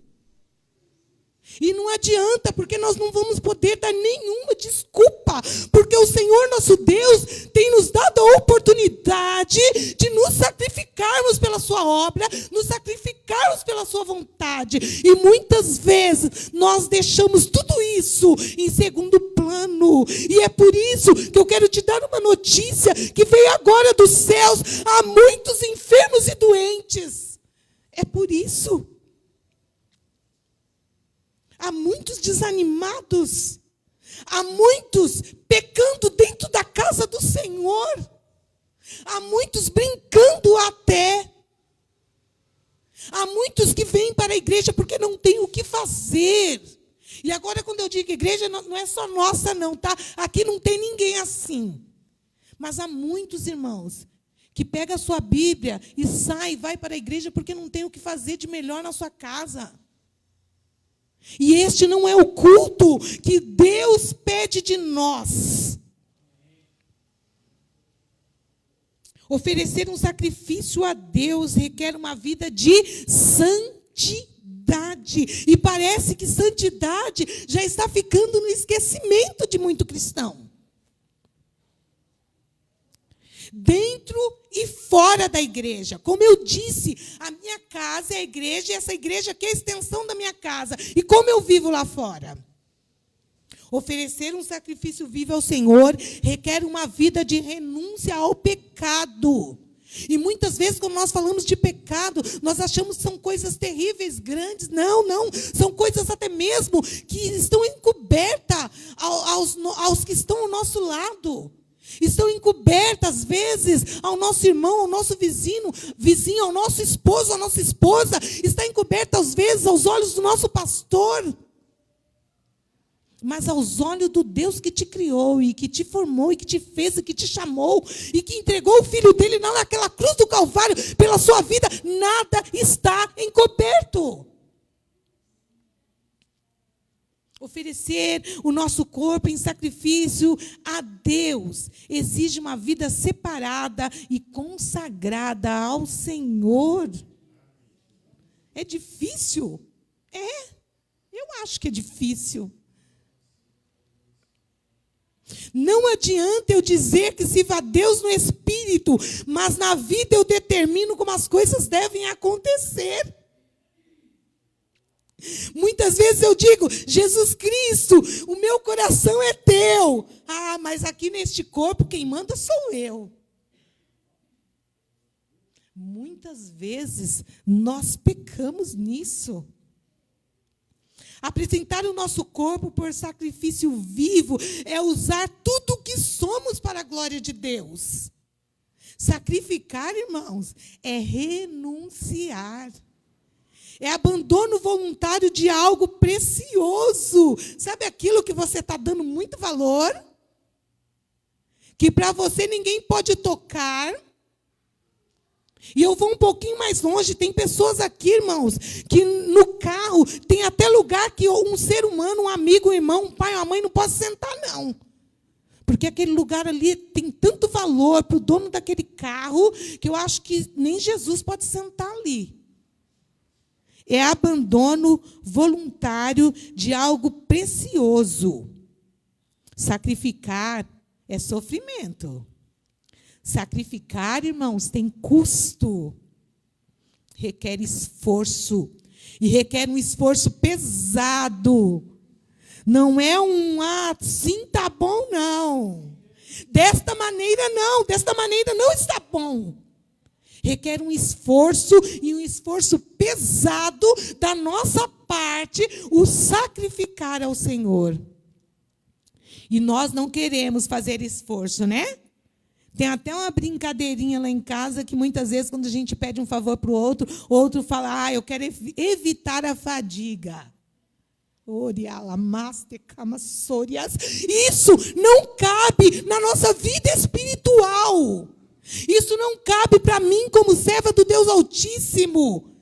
E não adianta, porque nós não vamos poder dar nenhuma desculpa, porque o Senhor nosso Deus tem nos dado a oportunidade de nos sacrificarmos pela sua obra, nos sacrificarmos pela sua vontade. E muitas vezes nós deixamos tudo isso em segundo plano. E é por isso que eu quero te dar uma notícia que veio agora dos céus. Há muitos enfermos e doentes. É por isso. Há muitos desanimados. Há muitos pecando dentro da casa do Senhor. Há muitos brincando até. Há muitos que vêm para a igreja porque não tem o que fazer. E agora, quando eu digo igreja, não é só nossa, não, tá? Aqui não tem ninguém assim. Mas há muitos irmãos que pegam a sua Bíblia e sai, vai para a igreja porque não tem o que fazer de melhor na sua casa. E este não é o culto que Deus pede de nós. Oferecer um sacrifício a Deus requer uma vida de santidade. E parece que santidade já está ficando no esquecimento de muito cristão. Dentro e fora da igreja. Como eu disse, a minha casa é a igreja, e essa igreja aqui é a extensão da minha casa. E como eu vivo lá fora? Oferecer um sacrifício vivo ao Senhor requer uma vida de renúncia ao pecado. E muitas vezes, quando nós falamos de pecado, nós achamos que são coisas terríveis, grandes. Não, não. São coisas até mesmo que estão encobertas aos que estão ao nosso lado. Estão encobertas, às vezes, ao nosso irmão, ao nosso vizinho, ao nosso esposo, à nossa esposa. Está encoberta, às vezes, aos olhos do nosso pastor. Mas aos olhos do Deus que te criou, e que te formou, e que te fez, e que te chamou, e que entregou o Filho dele naquela cruz do Calvário pela sua vida, nada está encoberto. Oferecer o nosso corpo em sacrifício a Deus exige uma vida separada e consagrada ao Senhor. É difícil? Eu acho que é difícil. Não adianta eu dizer que sirvo a Deus no Espírito, mas na vida eu determino como as coisas devem acontecer. Muitas vezes eu digo, Jesus Cristo, o meu coração é teu. Mas aqui neste corpo quem manda sou eu. Muitas vezes nós pecamos nisso. Apresentar o nosso corpo por sacrifício vivo é usar tudo o que somos para a glória de Deus. Sacrificar, irmãos, é renunciar. É abandono voluntário de algo precioso. Sabe aquilo que você está dando muito valor? Que para você ninguém pode tocar. E eu vou um pouquinho mais longe. Tem pessoas aqui, irmãos, que no carro tem até lugar que um ser humano, um amigo, um irmão, um pai, uma mãe não pode sentar, não. Porque aquele lugar ali tem tanto valor para o dono daquele carro que eu acho que nem Jesus pode sentar ali. É abandono voluntário de algo precioso. Sacrificar é sofrimento. Sacrificar, irmãos, tem custo. Requer esforço. E requer um esforço pesado. Não é sim, tá bom, não. Desta maneira, não. Desta maneira não está bom. Requer um esforço, e um esforço pesado da nossa parte, o sacrificar ao Senhor. E nós não queremos fazer esforço, né? Tem até uma brincadeirinha lá em casa, que muitas vezes, quando a gente pede um favor para o outro fala, eu quero evitar a fadiga. Isso não cabe na nossa vida espiritual. Isso não cabe para mim como serva do Deus Altíssimo.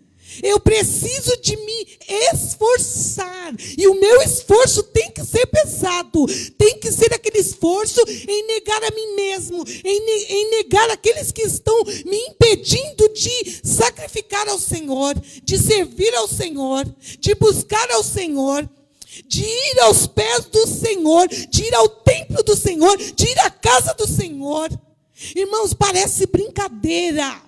Eu preciso de me esforçar. E o meu esforço tem que ser pesado. Tem que ser aquele esforço em negar a mim mesmo. Em negar aqueles que estão me impedindo de sacrificar ao Senhor. De servir ao Senhor. De buscar ao Senhor. De ir aos pés do Senhor. De ir ao templo do Senhor. De ir à casa do Senhor. Irmãos, parece brincadeira,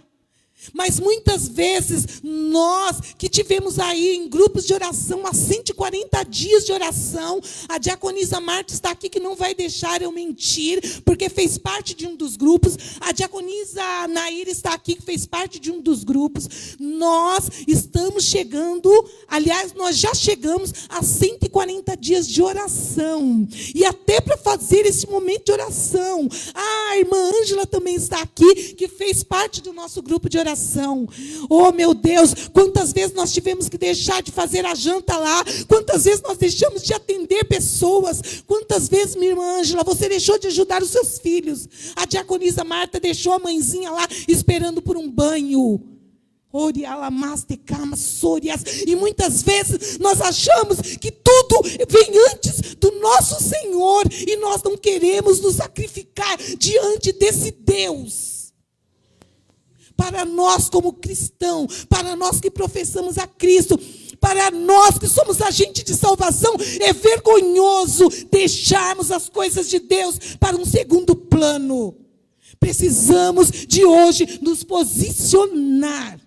mas muitas vezes nós que tivemos aí em grupos de oração há 140 dias de oração, a diaconisa Marta está aqui que não vai deixar eu mentir, porque fez parte de um dos grupos, a diaconisa Nair está aqui que fez parte de um dos grupos, nós estamos chegando, aliás, nós já chegamos a 140 dias de oração, e até para fazer esse momento de oração, a irmã Ângela também está aqui, que fez parte do nosso grupo de oração. Oh, meu Deus, quantas vezes nós tivemos que deixar de fazer a janta lá, quantas vezes nós deixamos de atender pessoas, quantas vezes, minha irmã Ângela, você deixou de ajudar os seus filhos, a diaconisa Marta deixou a mãezinha lá esperando por um banho. E muitas vezes nós achamos que tudo vem antes do nosso Senhor e nós não queremos nos sacrificar diante desse Deus. Para nós como cristão, para nós que professamos a Cristo, para nós que somos agentes de salvação, é vergonhoso deixarmos as coisas de Deus para um segundo plano. Precisamos de hoje nos posicionar.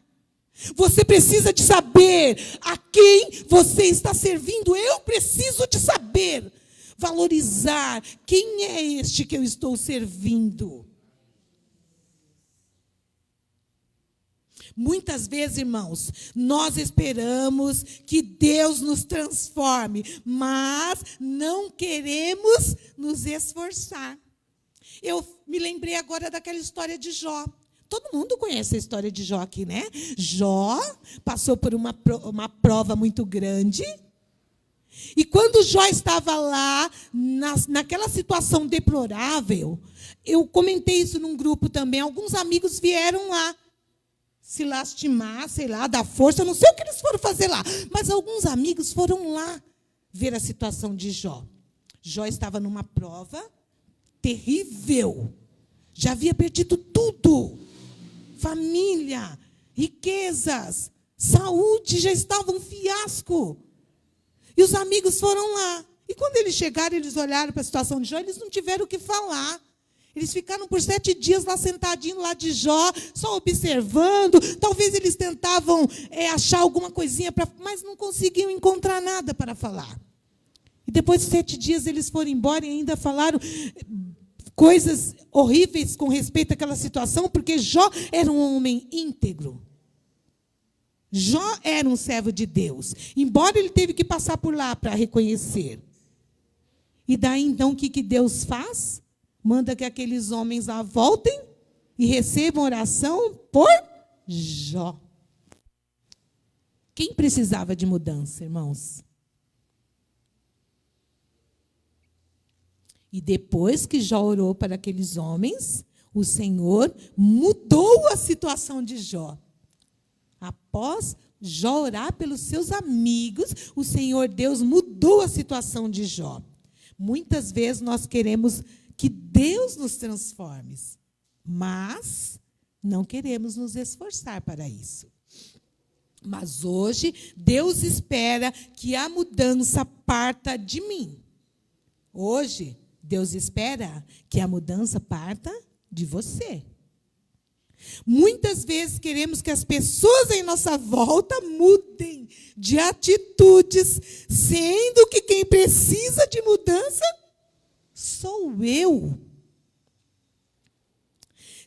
Você precisa de saber a quem você está servindo. Eu preciso de saber, valorizar quem é este que eu estou servindo. Muitas vezes, irmãos, nós esperamos que Deus nos transforme, mas não queremos nos esforçar. Eu me lembrei agora daquela história de Jó. Todo mundo conhece a história de Jó aqui, né? Jó passou por uma prova muito grande. E quando Jó estava lá, naquela situação deplorável, eu comentei isso num grupo também, alguns amigos vieram lá se lastimar, sei lá, dar força, eu não sei o que eles foram fazer lá, mas alguns amigos foram lá ver a situação de Jó. Jó estava numa prova terrível. Já havia perdido tudo. Família, riquezas, saúde, já estava um fiasco. E os amigos foram lá. E quando eles chegaram, eles olharam para a situação de Jó, eles não tiveram o que falar. Eles ficaram por 7 dias lá sentadinhos lá de Jó, só observando. Talvez eles tentavam achar alguma coisinha, mas não conseguiam encontrar nada para falar. E depois de 7 dias eles foram embora e ainda falaram coisas horríveis com respeito àquela situação, porque Jó era um homem íntegro. Jó era um servo de Deus, embora ele teve que passar por lá para reconhecer. E daí, então, o que Deus faz? Manda que aqueles homens lá voltem e recebam oração por Jó. Quem precisava de mudança, irmãos? E depois que Jó orou para aqueles homens, o Senhor mudou a situação de Jó. Após Jó orar pelos seus amigos, o Senhor Deus mudou a situação de Jó. Muitas vezes nós queremos que Deus nos transforme, mas não queremos nos esforçar para isso. Mas hoje, Deus espera que a mudança parta de mim. Hoje, Deus espera que a mudança parta de você. Muitas vezes queremos que as pessoas em nossa volta mudem de atitudes, sendo que quem precisa de mudança sou eu.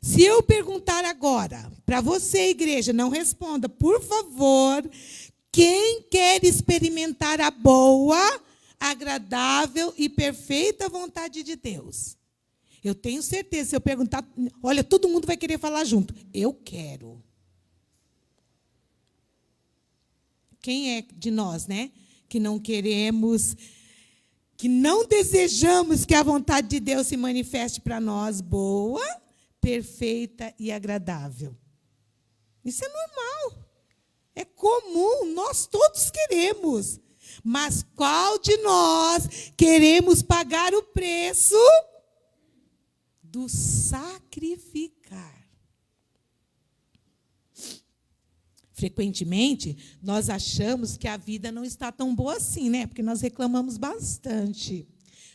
Se eu perguntar agora para você, igreja, não responda, por favor, quem quer experimentar a boa, agradável e perfeita vontade de Deus? Eu tenho certeza, se eu perguntar, olha, todo mundo vai querer falar junto. Eu quero. Quem é de nós, né? Que não queremos, que não desejamos que a vontade de Deus se manifeste para nós boa, perfeita e agradável. Isso é normal. É comum, nós todos queremos. Mas qual de nós queremos pagar o preço do sacrificar? Frequentemente, nós achamos que a vida não está tão boa assim, né? Porque nós reclamamos bastante.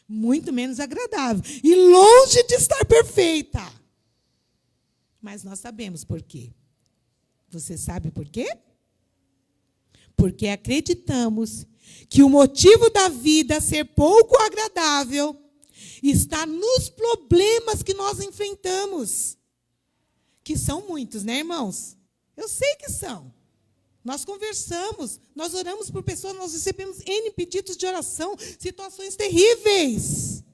Muito menos agradável. E longe de estar perfeita. Mas nós sabemos por quê. Você sabe por quê? Porque acreditamos que o motivo da vida ser pouco agradável está nos problemas que nós enfrentamos. Que são muitos, né, irmãos? Eu sei que são. Nós conversamos, nós oramos por pessoas, nós recebemos N pedidos de oração, situações terríveis.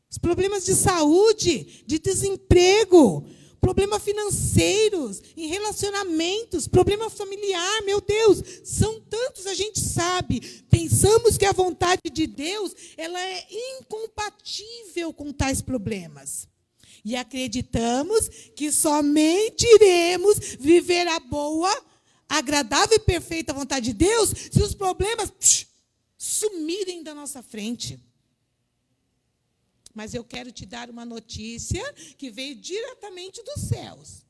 Os problemas de saúde, de desemprego, problemas financeiros, em relacionamentos, problema familiar, meu Deus, são tantos, a gente sabe. Pensamos que a vontade de Deus, ela é incompatível com tais problemas. E acreditamos que somente iremos viver a boa, agradável e perfeita vontade de Deus se os problemas sumirem da nossa frente. Mas eu quero te dar uma notícia que veio diretamente dos céus.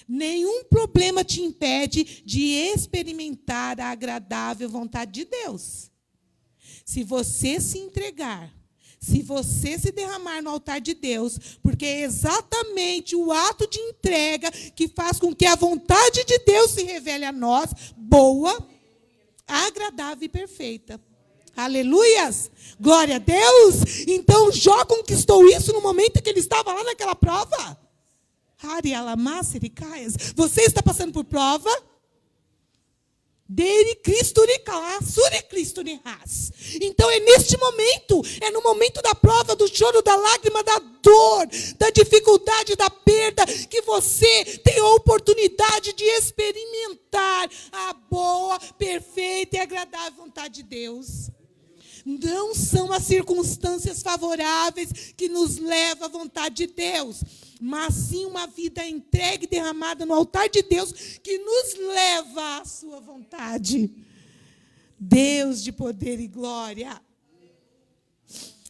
Nenhum problema te impede de experimentar a agradável vontade de Deus. Se você se entregar, se você se derramar no altar de Deus, porque é exatamente o ato de entrega que faz com que a vontade de Deus se revele a nós, boa, agradável e perfeita. Aleluias! Glória a Deus! Então Jó conquistou isso no momento que ele estava lá naquela prova. Você está passando por prova? Então é neste momento, é no momento da prova, do choro, da lágrima, da dor, da dificuldade, da perda, que você tem a oportunidade de experimentar a boa, perfeita e agradável vontade de Deus. Não são as circunstâncias favoráveis que nos levam à vontade de Deus, mas sim uma vida entregue e derramada no altar de Deus que nos leva à sua vontade. Deus de poder e glória.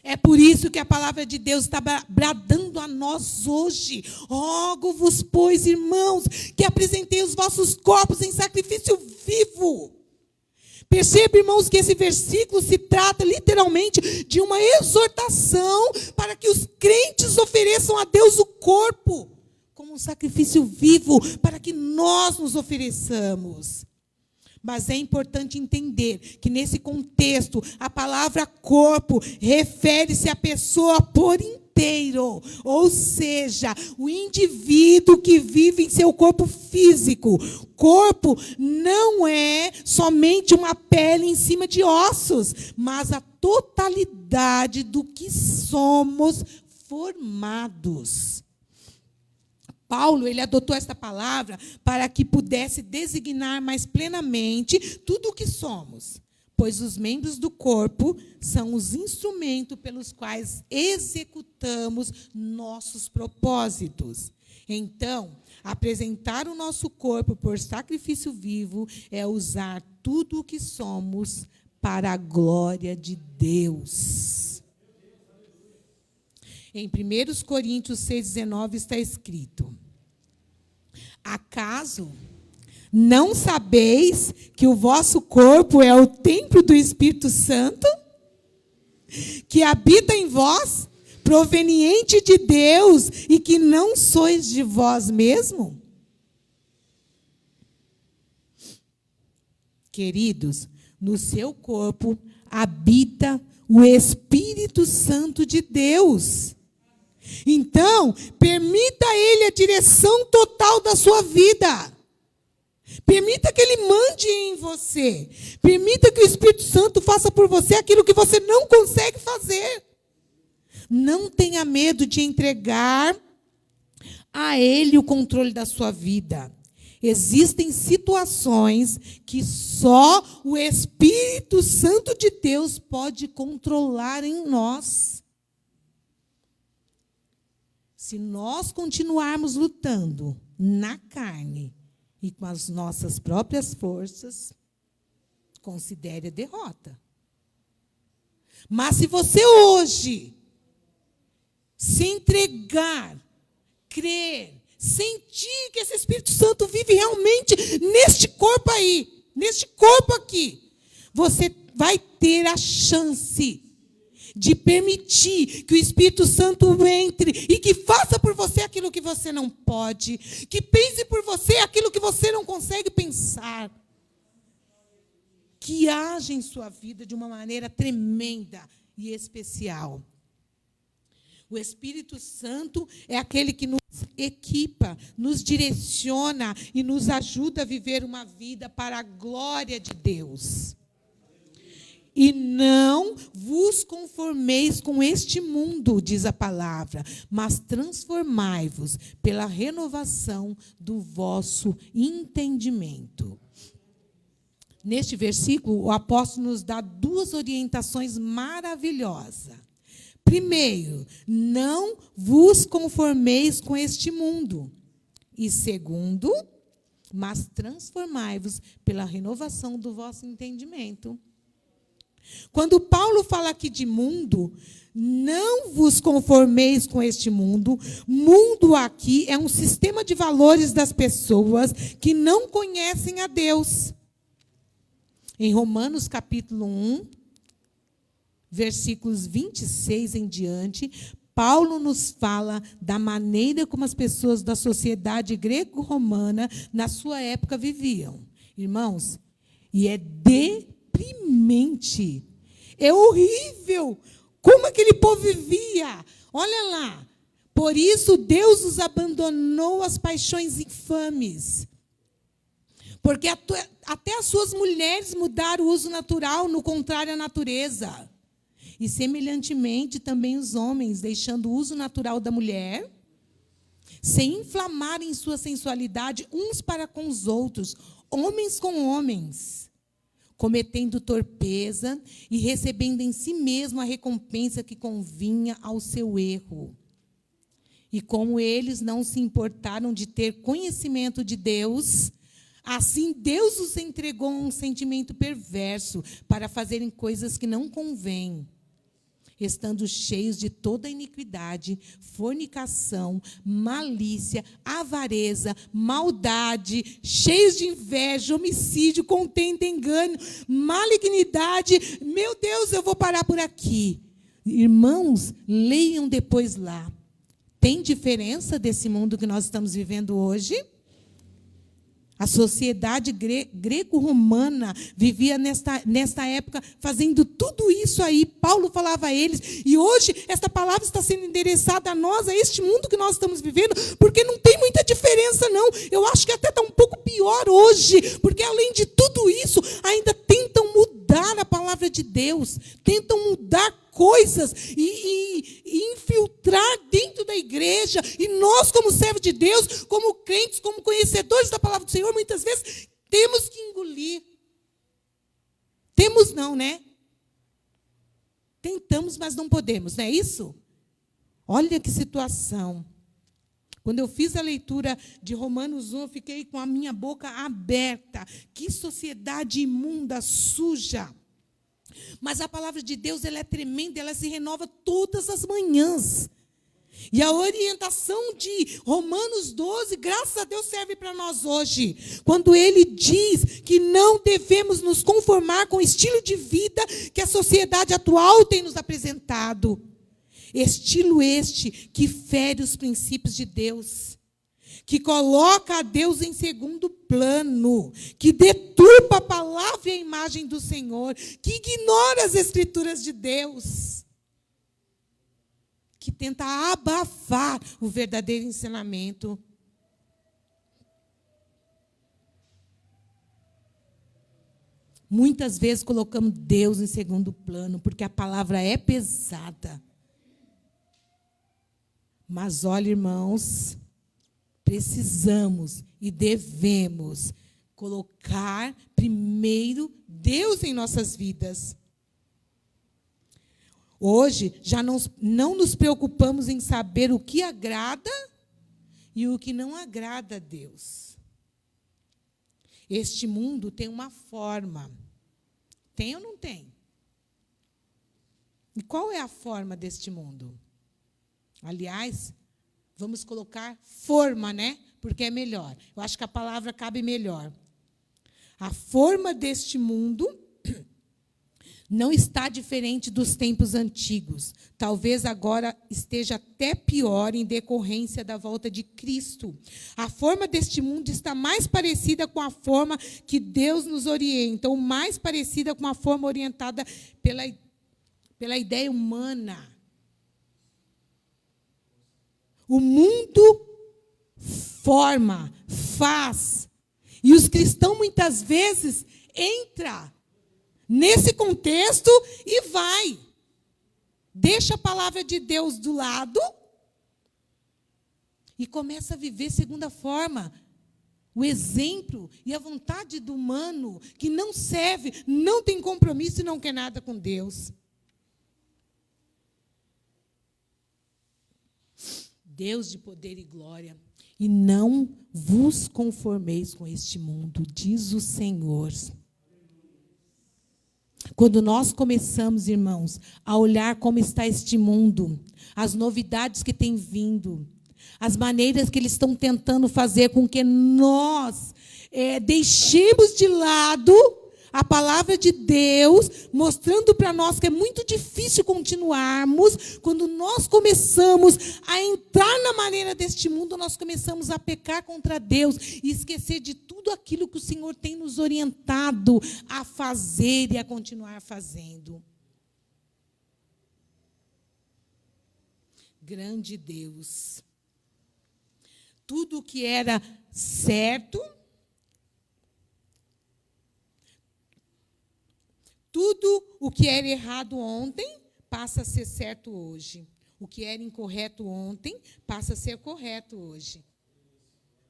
É por isso que a palavra de Deus está bradando a nós hoje. Rogo-vos, pois, irmãos, que apresentei os vossos corpos em sacrifício vivo. Perceba, irmãos, que esse versículo se trata literalmente de uma exortação para que os crentes ofereçam a Deus o corpo como um sacrifício vivo, para que nós nos ofereçamos. Mas é importante entender que, nesse contexto, a palavra corpo refere-se à pessoa por inteiro. Ou seja, o indivíduo que vive em seu corpo físico. Corpo não é somente uma pele em cima de ossos, mas a totalidade do que somos formados. Paulo, ele adotou esta palavra para que pudesse designar mais plenamente tudo o que somos, pois os membros do corpo são os instrumentos pelos quais executamos nossos propósitos. Então, apresentar o nosso corpo por sacrifício vivo é usar tudo o que somos para a glória de Deus. Em 1 Coríntios 6,19 está escrito: acaso não sabeis que o vosso corpo é o templo do Espírito Santo, que habita em vós, proveniente de Deus, e que não sois de vós mesmo? Queridos, no seu corpo habita o Espírito Santo de Deus. Então, permita a Ele a direção total da sua vida. Permita que Ele mande em você. Permita que o Espírito Santo faça por você aquilo que você não consegue fazer. Não tenha medo de entregar a Ele o controle da sua vida. Existem situações que só o Espírito Santo de Deus pode controlar em nós. Se nós continuarmos lutando na carne e com as nossas próprias forças, considere a derrota. Mas se você hoje se entregar, crer, sentir que esse Espírito Santo vive realmente neste corpo aí, neste corpo aqui, você vai ter a chance de permitir que o Espírito Santo entre e que faça por você aquilo que você não pode, que pense por você aquilo que você não consegue pensar, que age em sua vida de uma maneira tremenda e especial. O Espírito Santo é aquele que nos equipa, nos direciona e nos ajuda a viver uma vida para a glória de Deus. E não vos conformeis com este mundo, diz a palavra, mas transformai-vos pela renovação do vosso entendimento. Neste versículo, o apóstolo nos dá duas orientações maravilhosas. Primeiro, não vos conformeis com este mundo. E segundo, mas transformai-vos pela renovação do vosso entendimento. Quando Paulo fala aqui de mundo, não vos conformeis com este mundo. Mundo aqui é um sistema de valores das pessoas que não conhecem a Deus. Em Romanos capítulo 1, versículos 26 em diante, Paulo nos fala da maneira como as pessoas da sociedade grego-romana na sua época viviam. Irmãos, e é deprimente, é horrível como aquele povo vivia. Olha lá, por isso Deus os abandonou às paixões infames, porque até as suas mulheres mudaram o uso natural, no contrário à natureza. E, semelhantemente, também os homens, deixando o uso natural da mulher, se inflamarem em sua sensualidade uns para com os outros, homens com homens, cometendo torpeza e recebendo em si mesmo a recompensa que convinha ao seu erro. E como eles não se importaram de ter conhecimento de Deus, Assim, Deus os entregou a um sentimento perverso para fazerem coisas que não convêm, estando cheios de toda iniquidade, fornicação, malícia, avareza, maldade, cheios de inveja, homicídio, contenda, engano, malignidade. Meu Deus, eu vou parar por aqui. Irmãos, leiam depois lá. Tem diferença desse mundo que nós estamos vivendo hoje? A sociedade greco-romana vivia nesta época fazendo tudo isso aí. Paulo falava a eles. E hoje, esta palavra está sendo endereçada a nós, a este mundo que nós estamos vivendo, porque não tem muita diferença, não. Eu acho que até está um pouco pior hoje, porque, além de tudo isso, ainda tentam mudar a palavra de Deus, tentam mudar coisas e infiltrar dentro da igreja. E nós, como servos de Deus, como crentes, como conhecedores da palavra do Senhor, muitas vezes temos que engolir. Temos não, né? Tentamos, mas não podemos, não é isso? Olha que situação. Quando eu fiz a leitura de Romanos 1, eu fiquei com a minha boca aberta. Que sociedade imunda, suja. Mas a palavra de Deus, ela é tremenda, ela se renova todas as manhãs. E a orientação de Romanos 12, graças a Deus, serve para nós hoje. Quando ele diz que não devemos nos conformar com o estilo de vida que a sociedade atual tem nos apresentado. Estilo este que fere os princípios de Deus, que coloca a Deus em segundo plano, que deturpa a palavra e a imagem do Senhor, que ignora as Escrituras de Deus, que tenta abafar o verdadeiro ensinamento. Muitas vezes colocamos Deus em segundo plano, porque a palavra é pesada. Mas olha, irmãos, precisamos e devemos colocar primeiro Deus em nossas vidas. Hoje, já não nos preocupamos em saber o que agrada e o que não agrada a Deus. Este mundo tem uma forma. Tem ou não tem? E qual é a forma deste mundo? Aliás, vamos colocar forma, né? Porque é melhor. Eu acho que a palavra cabe melhor. A forma deste mundo não está diferente dos tempos antigos. Talvez agora esteja até pior em decorrência da volta de Cristo. A forma deste mundo está mais parecida com a forma que Deus nos orienta, ou mais parecida com a forma orientada pela ideia humana. O mundo forma, faz. E os cristãos, muitas vezes, entram nesse contexto e vai. Deixa a palavra de Deus do lado e começa a viver segundo a forma. O exemplo e a vontade do humano que não serve, não tem compromisso e não quer nada com Deus. Deus de poder e glória, e não vos conformeis com este mundo, diz o Senhor. Quando nós começamos, irmãos, a olhar como está este mundo, as novidades que têm vindo, as maneiras que eles estão tentando fazer com que nós deixemos de lado a palavra de Deus, mostrando para nós que é muito difícil continuarmos. Quando nós começamos a entrar na maneira deste mundo, nós começamos a pecar contra Deus e esquecer de tudo aquilo que o Senhor tem nos orientado a fazer e a continuar fazendo. Grande Deus. Tudo o que era certo, tudo o que era errado ontem passa a ser certo hoje. O que era incorreto ontem passa a ser correto hoje.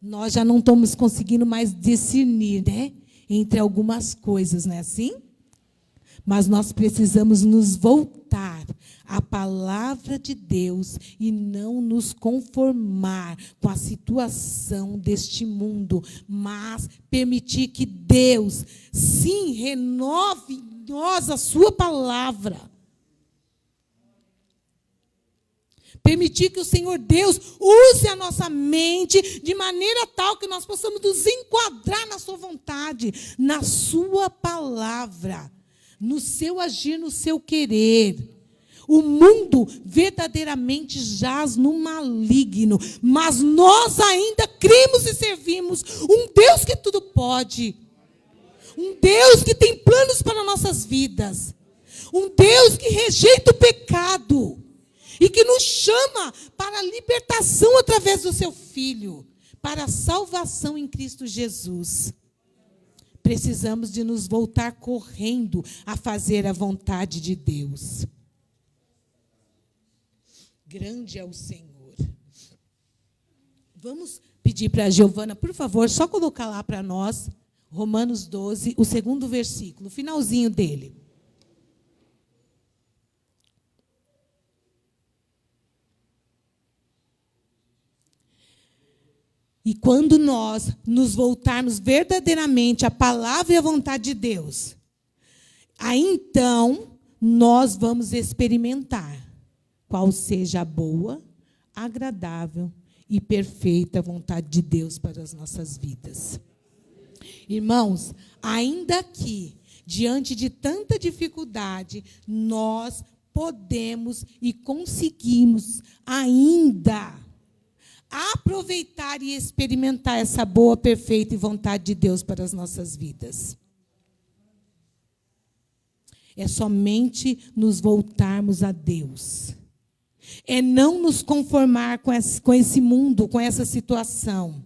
Nós já não estamos conseguindo mais discernir, né, entre algumas coisas, não é assim? Mas nós precisamos nos voltar a palavra de Deus e não nos conformar com a situação deste mundo, mas permitir que Deus, sim, renove em nós a sua palavra. Permitir que o Senhor Deus use a nossa mente de maneira tal que nós possamos nos enquadrar na sua vontade, na sua palavra, no seu agir, no seu querer. O mundo verdadeiramente jaz no maligno, mas nós ainda cremos e servimos um Deus que tudo pode, um Deus que tem planos para nossas vidas, um Deus que rejeita o pecado e que nos chama para a libertação através do seu Filho, para a salvação em Cristo Jesus. Precisamos de nos voltar correndo a fazer a vontade de Deus. Grande é o Senhor. Vamos pedir para a Giovana, por favor, só colocar lá para nós, Romanos 12, o 2º versículo, o finalzinho dele. E quando nós nos voltarmos verdadeiramente à palavra e à vontade de Deus, aí então nós vamos experimentar qual seja a boa, agradável e perfeita vontade de Deus para as nossas vidas. Irmãos, ainda aqui, diante de tanta dificuldade, nós podemos e conseguimos ainda aproveitar e experimentar essa boa, perfeita e vontade de Deus para as nossas vidas. É somente nos voltarmos a Deus. É não nos conformar com esse mundo, com essa situação.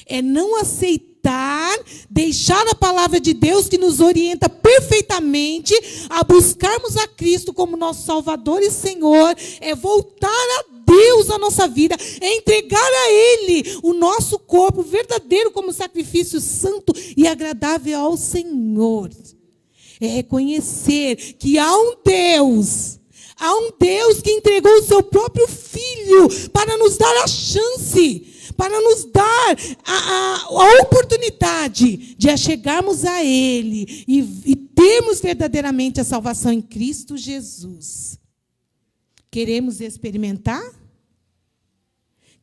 É não aceitar, deixar a palavra de Deus que nos orienta perfeitamente a buscarmos a Cristo como nosso Salvador e Senhor. É voltar a Deus a nossa vida, é entregar a Ele o nosso corpo verdadeiro como sacrifício santo e agradável ao Senhor. É reconhecer que há um Deus que entregou o seu próprio Filho para nos dar a chance, para nos dar a oportunidade de chegarmos a Ele e termos verdadeiramente a salvação em Cristo Jesus. Queremos experimentar?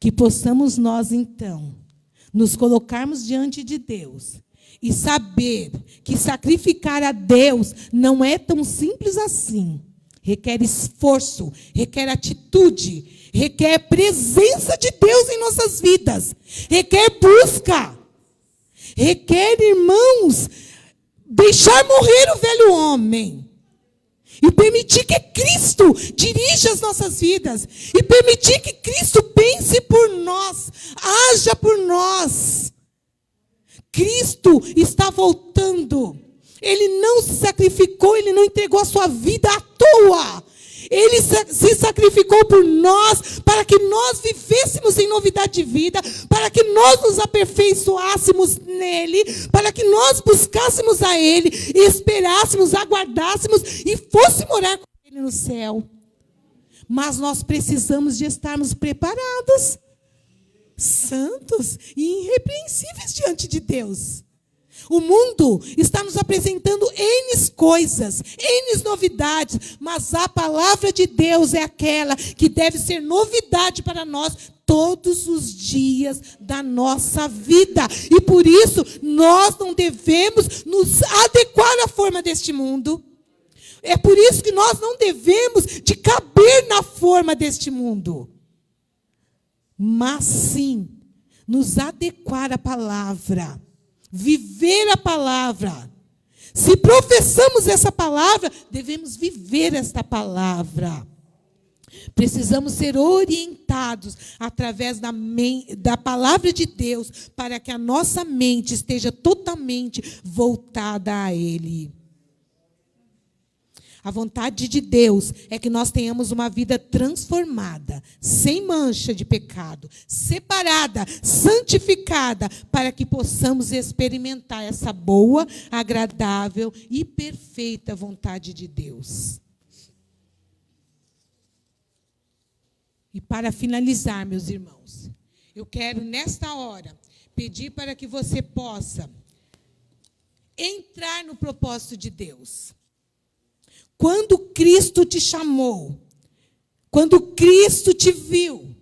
Que possamos nós, então, nos colocarmos diante de Deus e saber que sacrificar a Deus não é tão simples assim. Requer esforço, requer atitude, requer presença de Deus em nossas vidas, requer busca, requer, irmãos, deixar morrer o velho homem e permitir que Cristo dirija as nossas vidas e permitir que Cristo pense por nós, haja por nós. Cristo está voltando. Ele não se sacrificou, Ele não entregou a sua vida à toa. Ele se sacrificou por nós, para que nós vivêssemos em novidade de vida, para que nós nos aperfeiçoássemos nele, para que nós buscássemos a Ele, esperássemos, aguardássemos e fôssemos morar com Ele no céu. Mas nós precisamos de estarmos preparados, santos e irrepreensíveis diante de Deus. O mundo está nos apresentando N coisas, N novidades, mas a palavra de Deus é aquela que deve ser novidade para nós todos os dias da nossa vida. E por isso, nós não devemos nos adequar à forma deste mundo. É por isso que nós não devemos de caber na forma deste mundo. Mas sim, nos adequar à palavra. Viver a palavra. Se professamos essa palavra, devemos viver esta palavra. Precisamos ser orientados através da palavra de Deus, para que a nossa mente esteja totalmente voltada a Ele. A vontade de Deus é que nós tenhamos uma vida transformada, sem mancha de pecado, separada, santificada, para que possamos experimentar essa boa, agradável e perfeita vontade de Deus. E para finalizar, meus irmãos, eu quero, nesta hora, pedir para que você possa entrar no propósito de Deus. Quando Cristo te chamou, quando Cristo te viu,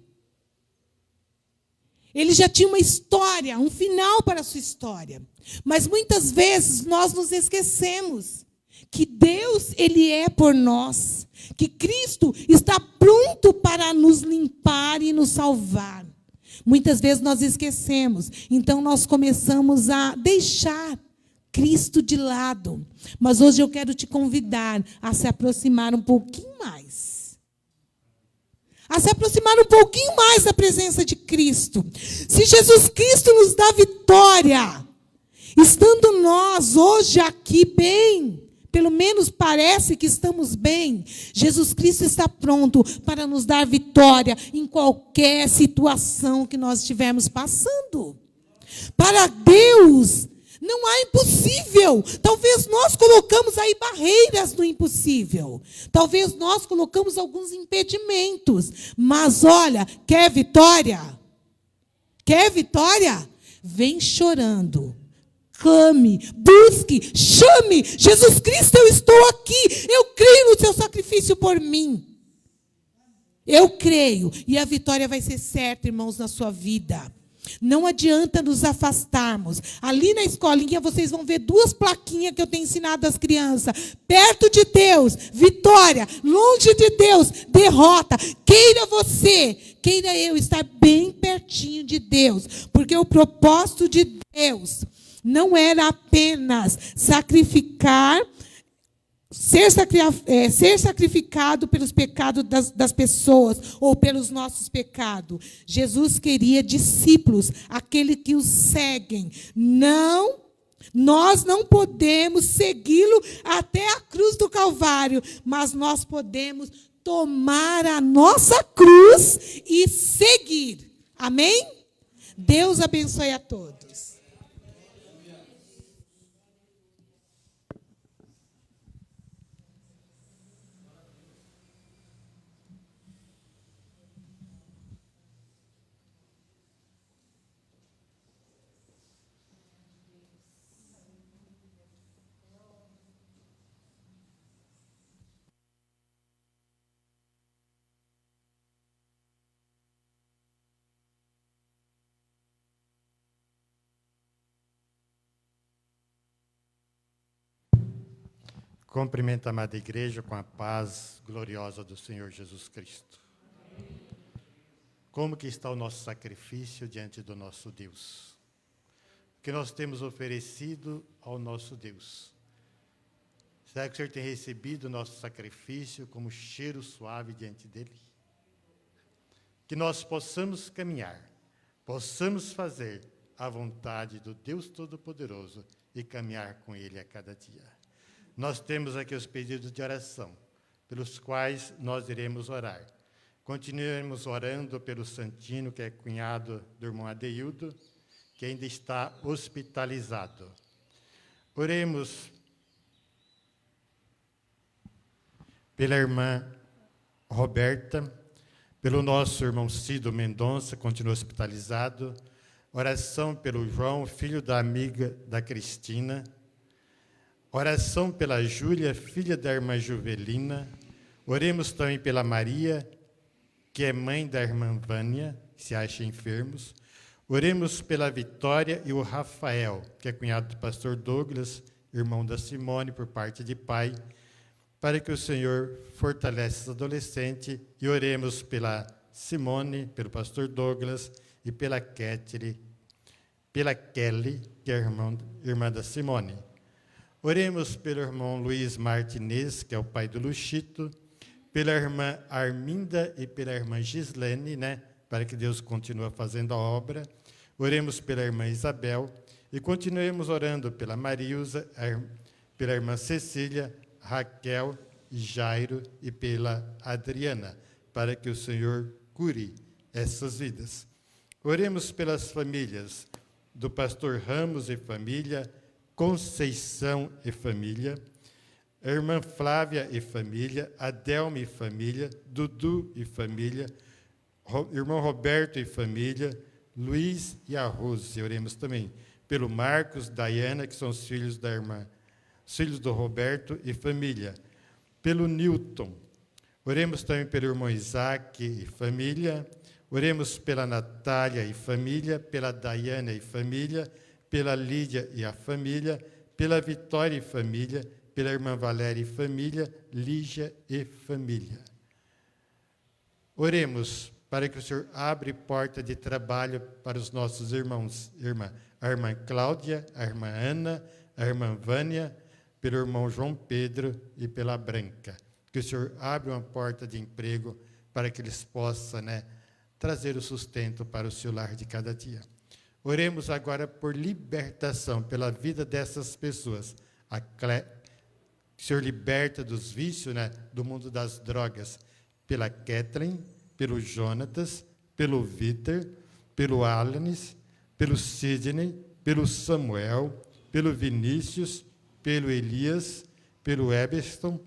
Ele já tinha uma história, um final para a sua história. Mas muitas vezes nós nos esquecemos que Deus, Ele é por nós, que Cristo está pronto para nos limpar e nos salvar. Muitas vezes nós esquecemos, então nós começamos a deixar Cristo de lado. Mas hoje eu quero te convidar a se aproximar um pouquinho mais. A se aproximar um pouquinho mais da presença de Cristo. Se Jesus Cristo nos dá vitória, estando nós hoje aqui bem, pelo menos parece que estamos bem, Jesus Cristo está pronto para nos dar vitória em qualquer situação que nós estivermos passando. Para Deus não há impossível. Talvez nós colocamos aí barreiras no impossível. Talvez nós colocamos alguns impedimentos. Mas olha, quer vitória? Quer vitória? Vem chorando. Clame, busque, chame. Jesus Cristo, eu estou aqui. Eu creio no seu sacrifício por mim. Eu creio. E a vitória vai ser certa, irmãos, na sua vida. Não adianta nos afastarmos. Ali na escolinha vocês vão ver 2 plaquinhas que eu tenho ensinado às crianças. Perto de Deus, vitória. Longe de Deus, derrota. Queira você, queira eu estar bem pertinho de Deus. Porque o propósito de Deus não era apenas ser sacrificado pelos pecados das pessoas ou pelos nossos pecados. Jesus queria discípulos, aqueles que os seguem. Nós não podemos segui-lo até a cruz do Calvário, mas nós podemos tomar a nossa cruz e seguir. Amém? Deus abençoe a todos. Cumprimento a amada igreja com a paz gloriosa do Senhor Jesus Cristo. Como que está o nosso sacrifício diante do nosso Deus? O que nós temos oferecido ao nosso Deus? Será que o Senhor tem recebido o nosso sacrifício como cheiro suave diante dele? Que nós possamos caminhar, possamos fazer a vontade do Deus Todo-Poderoso e caminhar com ele a cada dia. Nós temos aqui os pedidos de oração, pelos quais nós iremos orar. Continuemos orando pelo Santino, que é cunhado do irmão Adeildo, que ainda está hospitalizado. Oremos pela irmã Roberta, pelo nosso irmão Cido Mendonça, continua hospitalizado. Oração pelo João, filho da amiga da Cristina. Oração pela Júlia, filha da irmã Juvelina. Oremos também pela Maria, que é mãe da irmã Vânia, que se acha enfermos. Oremos pela Vitória e o Rafael, que é cunhado do pastor Douglas, irmão da Simone, por parte de pai, para que o Senhor fortaleça esse adolescente. E oremos pela Simone, pelo pastor Douglas, e pela Kelly, que é irmã da Simone. Oremos pelo irmão Luiz Martinez, que é o pai do Luchito, pela irmã Arminda e pela irmã Gislene, para que Deus continue fazendo a obra. Oremos pela irmã Isabel e continuemos orando pela Marilza, pela irmã Cecília, Raquel, Jairo e pela Adriana, para que o Senhor cure essas vidas. Oremos pelas famílias do pastor Ramos e família, Conceição e família, a irmã Flávia e família, Adelma e família, Dudu e família, irmão Roberto e família, Luiz e a Rose. Oremos também pelo Marcos, Dayana, que são os filhos da irmã, os filhos do Roberto e família. Pelo Newton. Oremos também pelo irmão Isaac e família. Oremos pela Natália e família, pela Dayana e família, pela Lídia e a família, pela Vitória e família, pela irmã Valéria e família, Lígia e família. Oremos para que o Senhor abra porta de trabalho para os nossos irmãos, a irmã Cláudia, a irmã Ana, a irmã Vânia, pelo irmão João Pedro e pela Branca. Que o Senhor abra uma porta de emprego para que eles possam, trazer o sustento para o seu lar de cada dia. Oremos agora por libertação, pela vida dessas pessoas. Que o Senhor liberta dos vícios, do mundo das drogas, pela Kathleen, pelo Jonatas, pelo Vitor, pelo Alanis, pelo Sidney, pelo Samuel, pelo Vinícius, pelo Elias, pelo Eberson,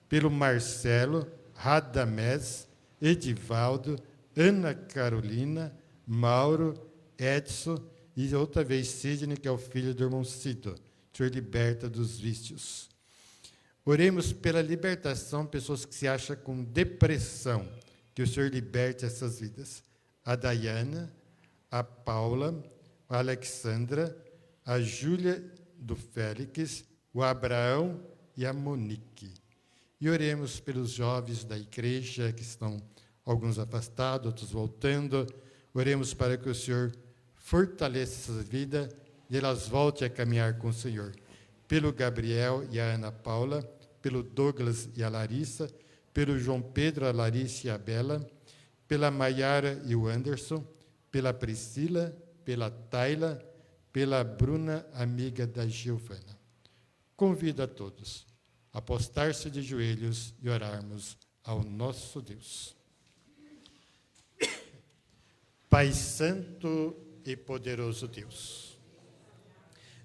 pelo Marcelo, Radamés, Edivaldo, Ana Carolina, Mauro, Edson e outra vez Sidney, que é o filho do irmão Cito. O Senhor liberta dos vícios. Oremos pela libertação, pessoas que se acham com depressão, que o Senhor liberte essas vidas. A Dayana, a Paula, a Alexandra, a Júlia do Félix, o Abraão e a Monique. E oremos pelos jovens da igreja, que estão alguns afastados, outros voltando. Oremos para que o Senhor fortaleça essa vida e elas voltem a caminhar com o Senhor. Pelo Gabriel e a Ana Paula, pelo Douglas e a Larissa, pelo João Pedro, a Larissa e a Bela, pela Maiara e o Anderson, pela Priscila, pela Tayla, pela Bruna, amiga da Giovana. Convido a todos a postar-se de joelhos e orarmos ao nosso Deus. Pai Santo e poderoso Deus,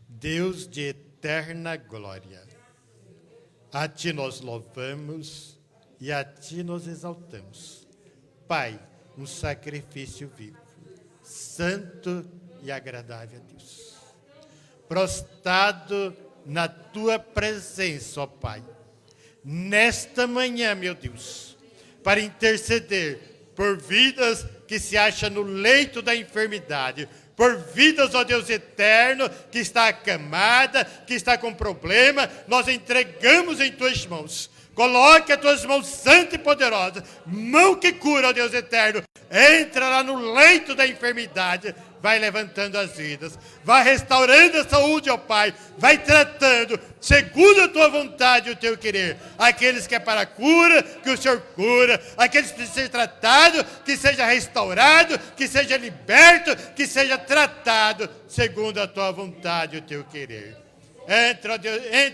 Deus de eterna glória, a Ti nós louvamos e a Ti nos exaltamos. Pai, um sacrifício vivo, santo e agradável a Deus. Prostrado na Tua presença, ó Pai, nesta manhã, meu Deus, para interceder por vidas que se acham no leito da enfermidade, por vidas, ó Deus eterno, que está acamada, que está com problema, nós entregamos em Tuas mãos. Coloque as Tuas mãos santas e poderosas, mão que cura, ó Deus eterno, entra lá no leito da enfermidade, vai levantando as vidas, vai restaurando a saúde, ó Pai, vai tratando, segundo a Tua vontade e o Teu querer. Aqueles que é para a cura, que o Senhor cura, aqueles que precisam ser tratados, que seja restaurado, que seja liberto, que seja tratado, segundo a Tua vontade e o Teu querer. Entra,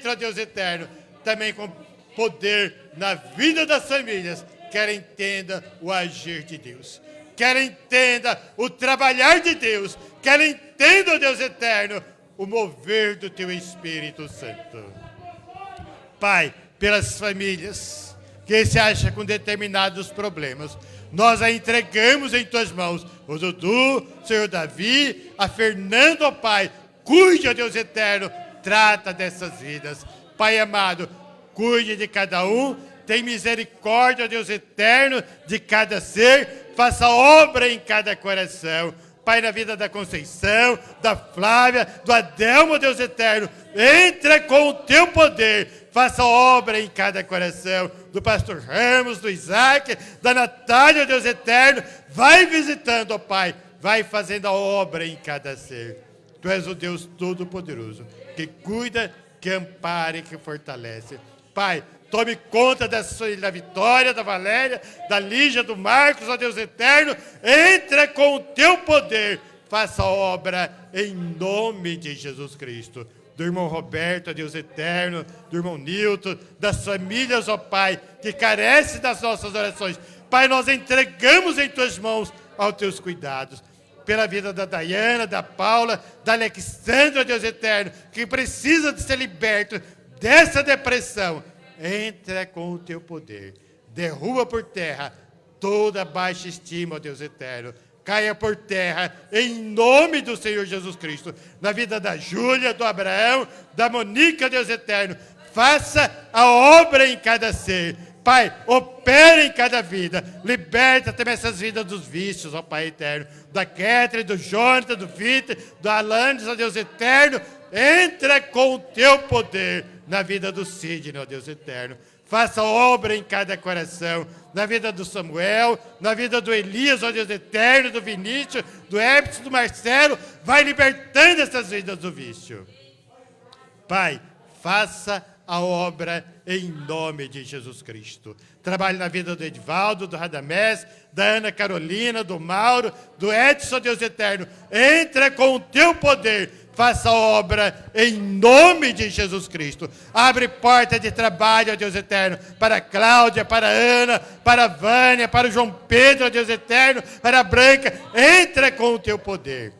ó Deus eterno, também com poder na vida das famílias, que ela entenda o agir de Deus, que ela entenda o trabalhar de Deus, que ela entenda, ó Deus eterno, o mover do Teu Espírito Santo. Pai, pelas famílias que se acham com determinados problemas, nós a entregamos em Tuas mãos, o Dudu, o Senhor Davi, a Fernando, ó Pai, cuide, ó Deus eterno, trata dessas vidas. Pai amado, cuide de cada um, tem misericórdia, ó Deus eterno, de cada ser, faça obra em cada coração. Pai, na vida da Conceição, da Flávia, do Adelmo, Deus eterno, entra com o Teu poder, faça obra em cada coração, do pastor Ramos, do Isaac, da Natália, Deus eterno, vai visitando, ó Pai, vai fazendo a obra em cada ser. Tu és o Deus Todo-Poderoso, que cuida, que ampara e que fortalece. Pai, tome conta da Vitória, da Valéria, da Lígia, do Marcos, ó Deus eterno, entra com o Teu poder, faça a obra em nome de Jesus Cristo. Do irmão Roberto, ó Deus eterno, do irmão Nilton, das famílias, ó Pai, que carecem das nossas orações. Pai, nós entregamos em Tuas mãos aos Teus cuidados. Pela vida da Dayana, da Paula, da Alexandra, ó Deus eterno, que precisa de ser liberto dessa depressão. Entra com o Teu poder, derruba por terra toda baixa estima, ó Deus eterno, caia por terra, em nome do Senhor Jesus Cristo, na vida da Júlia, do Abraão, da Monica, Deus eterno. Faça a obra em cada ser. Pai, opera em cada vida. Liberta também essas vidas dos vícios, ó Pai eterno. Da Ketri, do Jonathan, do Vitor, do Alanis, ó Deus eterno. Entra com o teu poder na vida do Sidney, ó Deus eterno. Faça obra em cada coração, na vida do Samuel, na vida do Elias, ó Deus eterno, do Vinícius, do Epson, do Marcelo. Vai libertando essas vidas do vício. Pai, faça a obra em nome de Jesus Cristo. Trabalhe na vida do Edivaldo, do Radamés, da Ana Carolina, do Mauro, do Edson, Deus eterno. Entra com o teu poder. Faça a obra em nome de Jesus Cristo. Abre porta de trabalho, ó Deus eterno, para a Cláudia, para a Ana, para a Vânia, para o João Pedro, ó Deus eterno, para a Branca. Entra com o teu poder.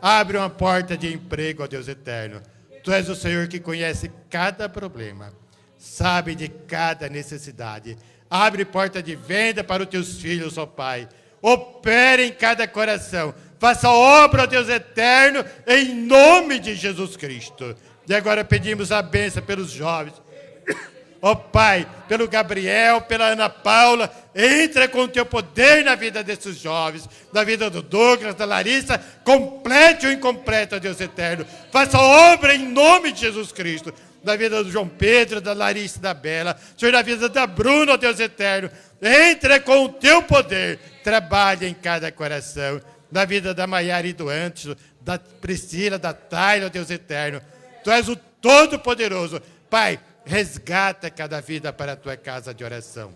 Abre uma porta de emprego, ó Deus eterno. Tu és o Senhor que conhece cada problema, sabe de cada necessidade. Abre porta de venda para os teus filhos, ó Pai. Opera em cada coração. Faça obra, ó Deus eterno, em nome de Jesus Cristo. E agora pedimos a bênção pelos jovens. Ó Pai, pelo Gabriel, pela Ana Paula, entra com o teu poder na vida desses jovens, na vida do Douglas, da Larissa, complete o incompleto, ó Deus eterno. Faça obra em nome de Jesus Cristo, na vida do João Pedro, da Larissa e da Bela, Senhor, na vida da Bruna, ó Deus eterno. Entra com o teu poder, trabalha em cada coração, na vida da Maiara e do Antes, da Priscila, da Taylor, ó Deus eterno. Tu és o Todo-Poderoso. Pai, resgata cada vida para a tua casa de oração.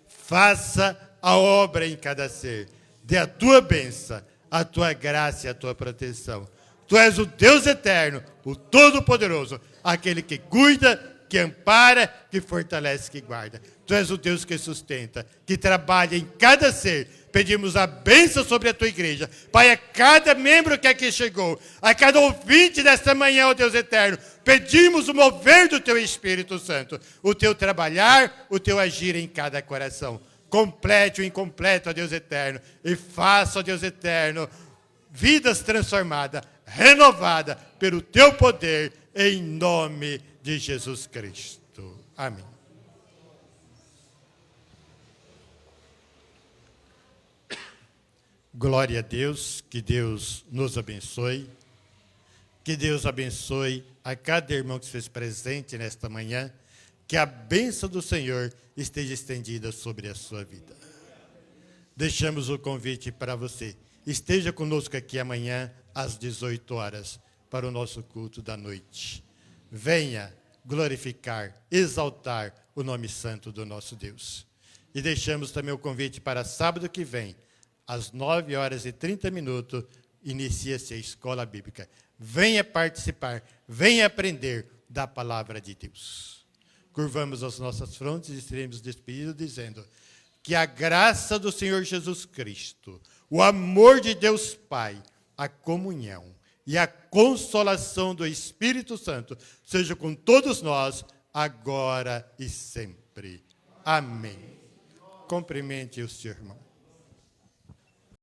Faça a obra em cada ser. Dê a tua bênção, a tua graça e a tua proteção. Tu és o Deus eterno, o Todo-Poderoso, aquele que cuida, que ampara, que fortalece, que guarda. Tu és o Deus que sustenta, que trabalha em cada ser. Pedimos a bênção sobre a tua igreja. Pai, a cada membro que aqui chegou, a cada ouvinte desta manhã, ó Deus eterno, pedimos o mover do teu Espírito Santo, o teu trabalhar, o teu agir em cada coração. Complete o incompleto, ó Deus eterno, e faça, ó Deus eterno, vidas transformadas, renovadas pelo teu poder, em nome de Jesus Cristo. Amém. Glória a Deus, que Deus nos abençoe, que Deus abençoe a cada irmão que se fez presente nesta manhã, que a bênção do Senhor esteja estendida sobre a sua vida. Deixamos o convite para você. Esteja conosco aqui amanhã, às 18 horas, para o nosso culto da noite. Venha glorificar, exaltar o nome santo do nosso Deus. E deixamos também o convite para sábado que vem, às 9h30, inicia-se a escola bíblica. Venha participar, venha aprender da palavra de Deus. Curvamos as nossas frontes e estaremos despedidos dizendo que a graça do Senhor Jesus Cristo, o amor de Deus Pai, a comunhão e a consolação do Espírito Santo seja com todos nós, agora e sempre. Amém. Cumprimente o seu irmão.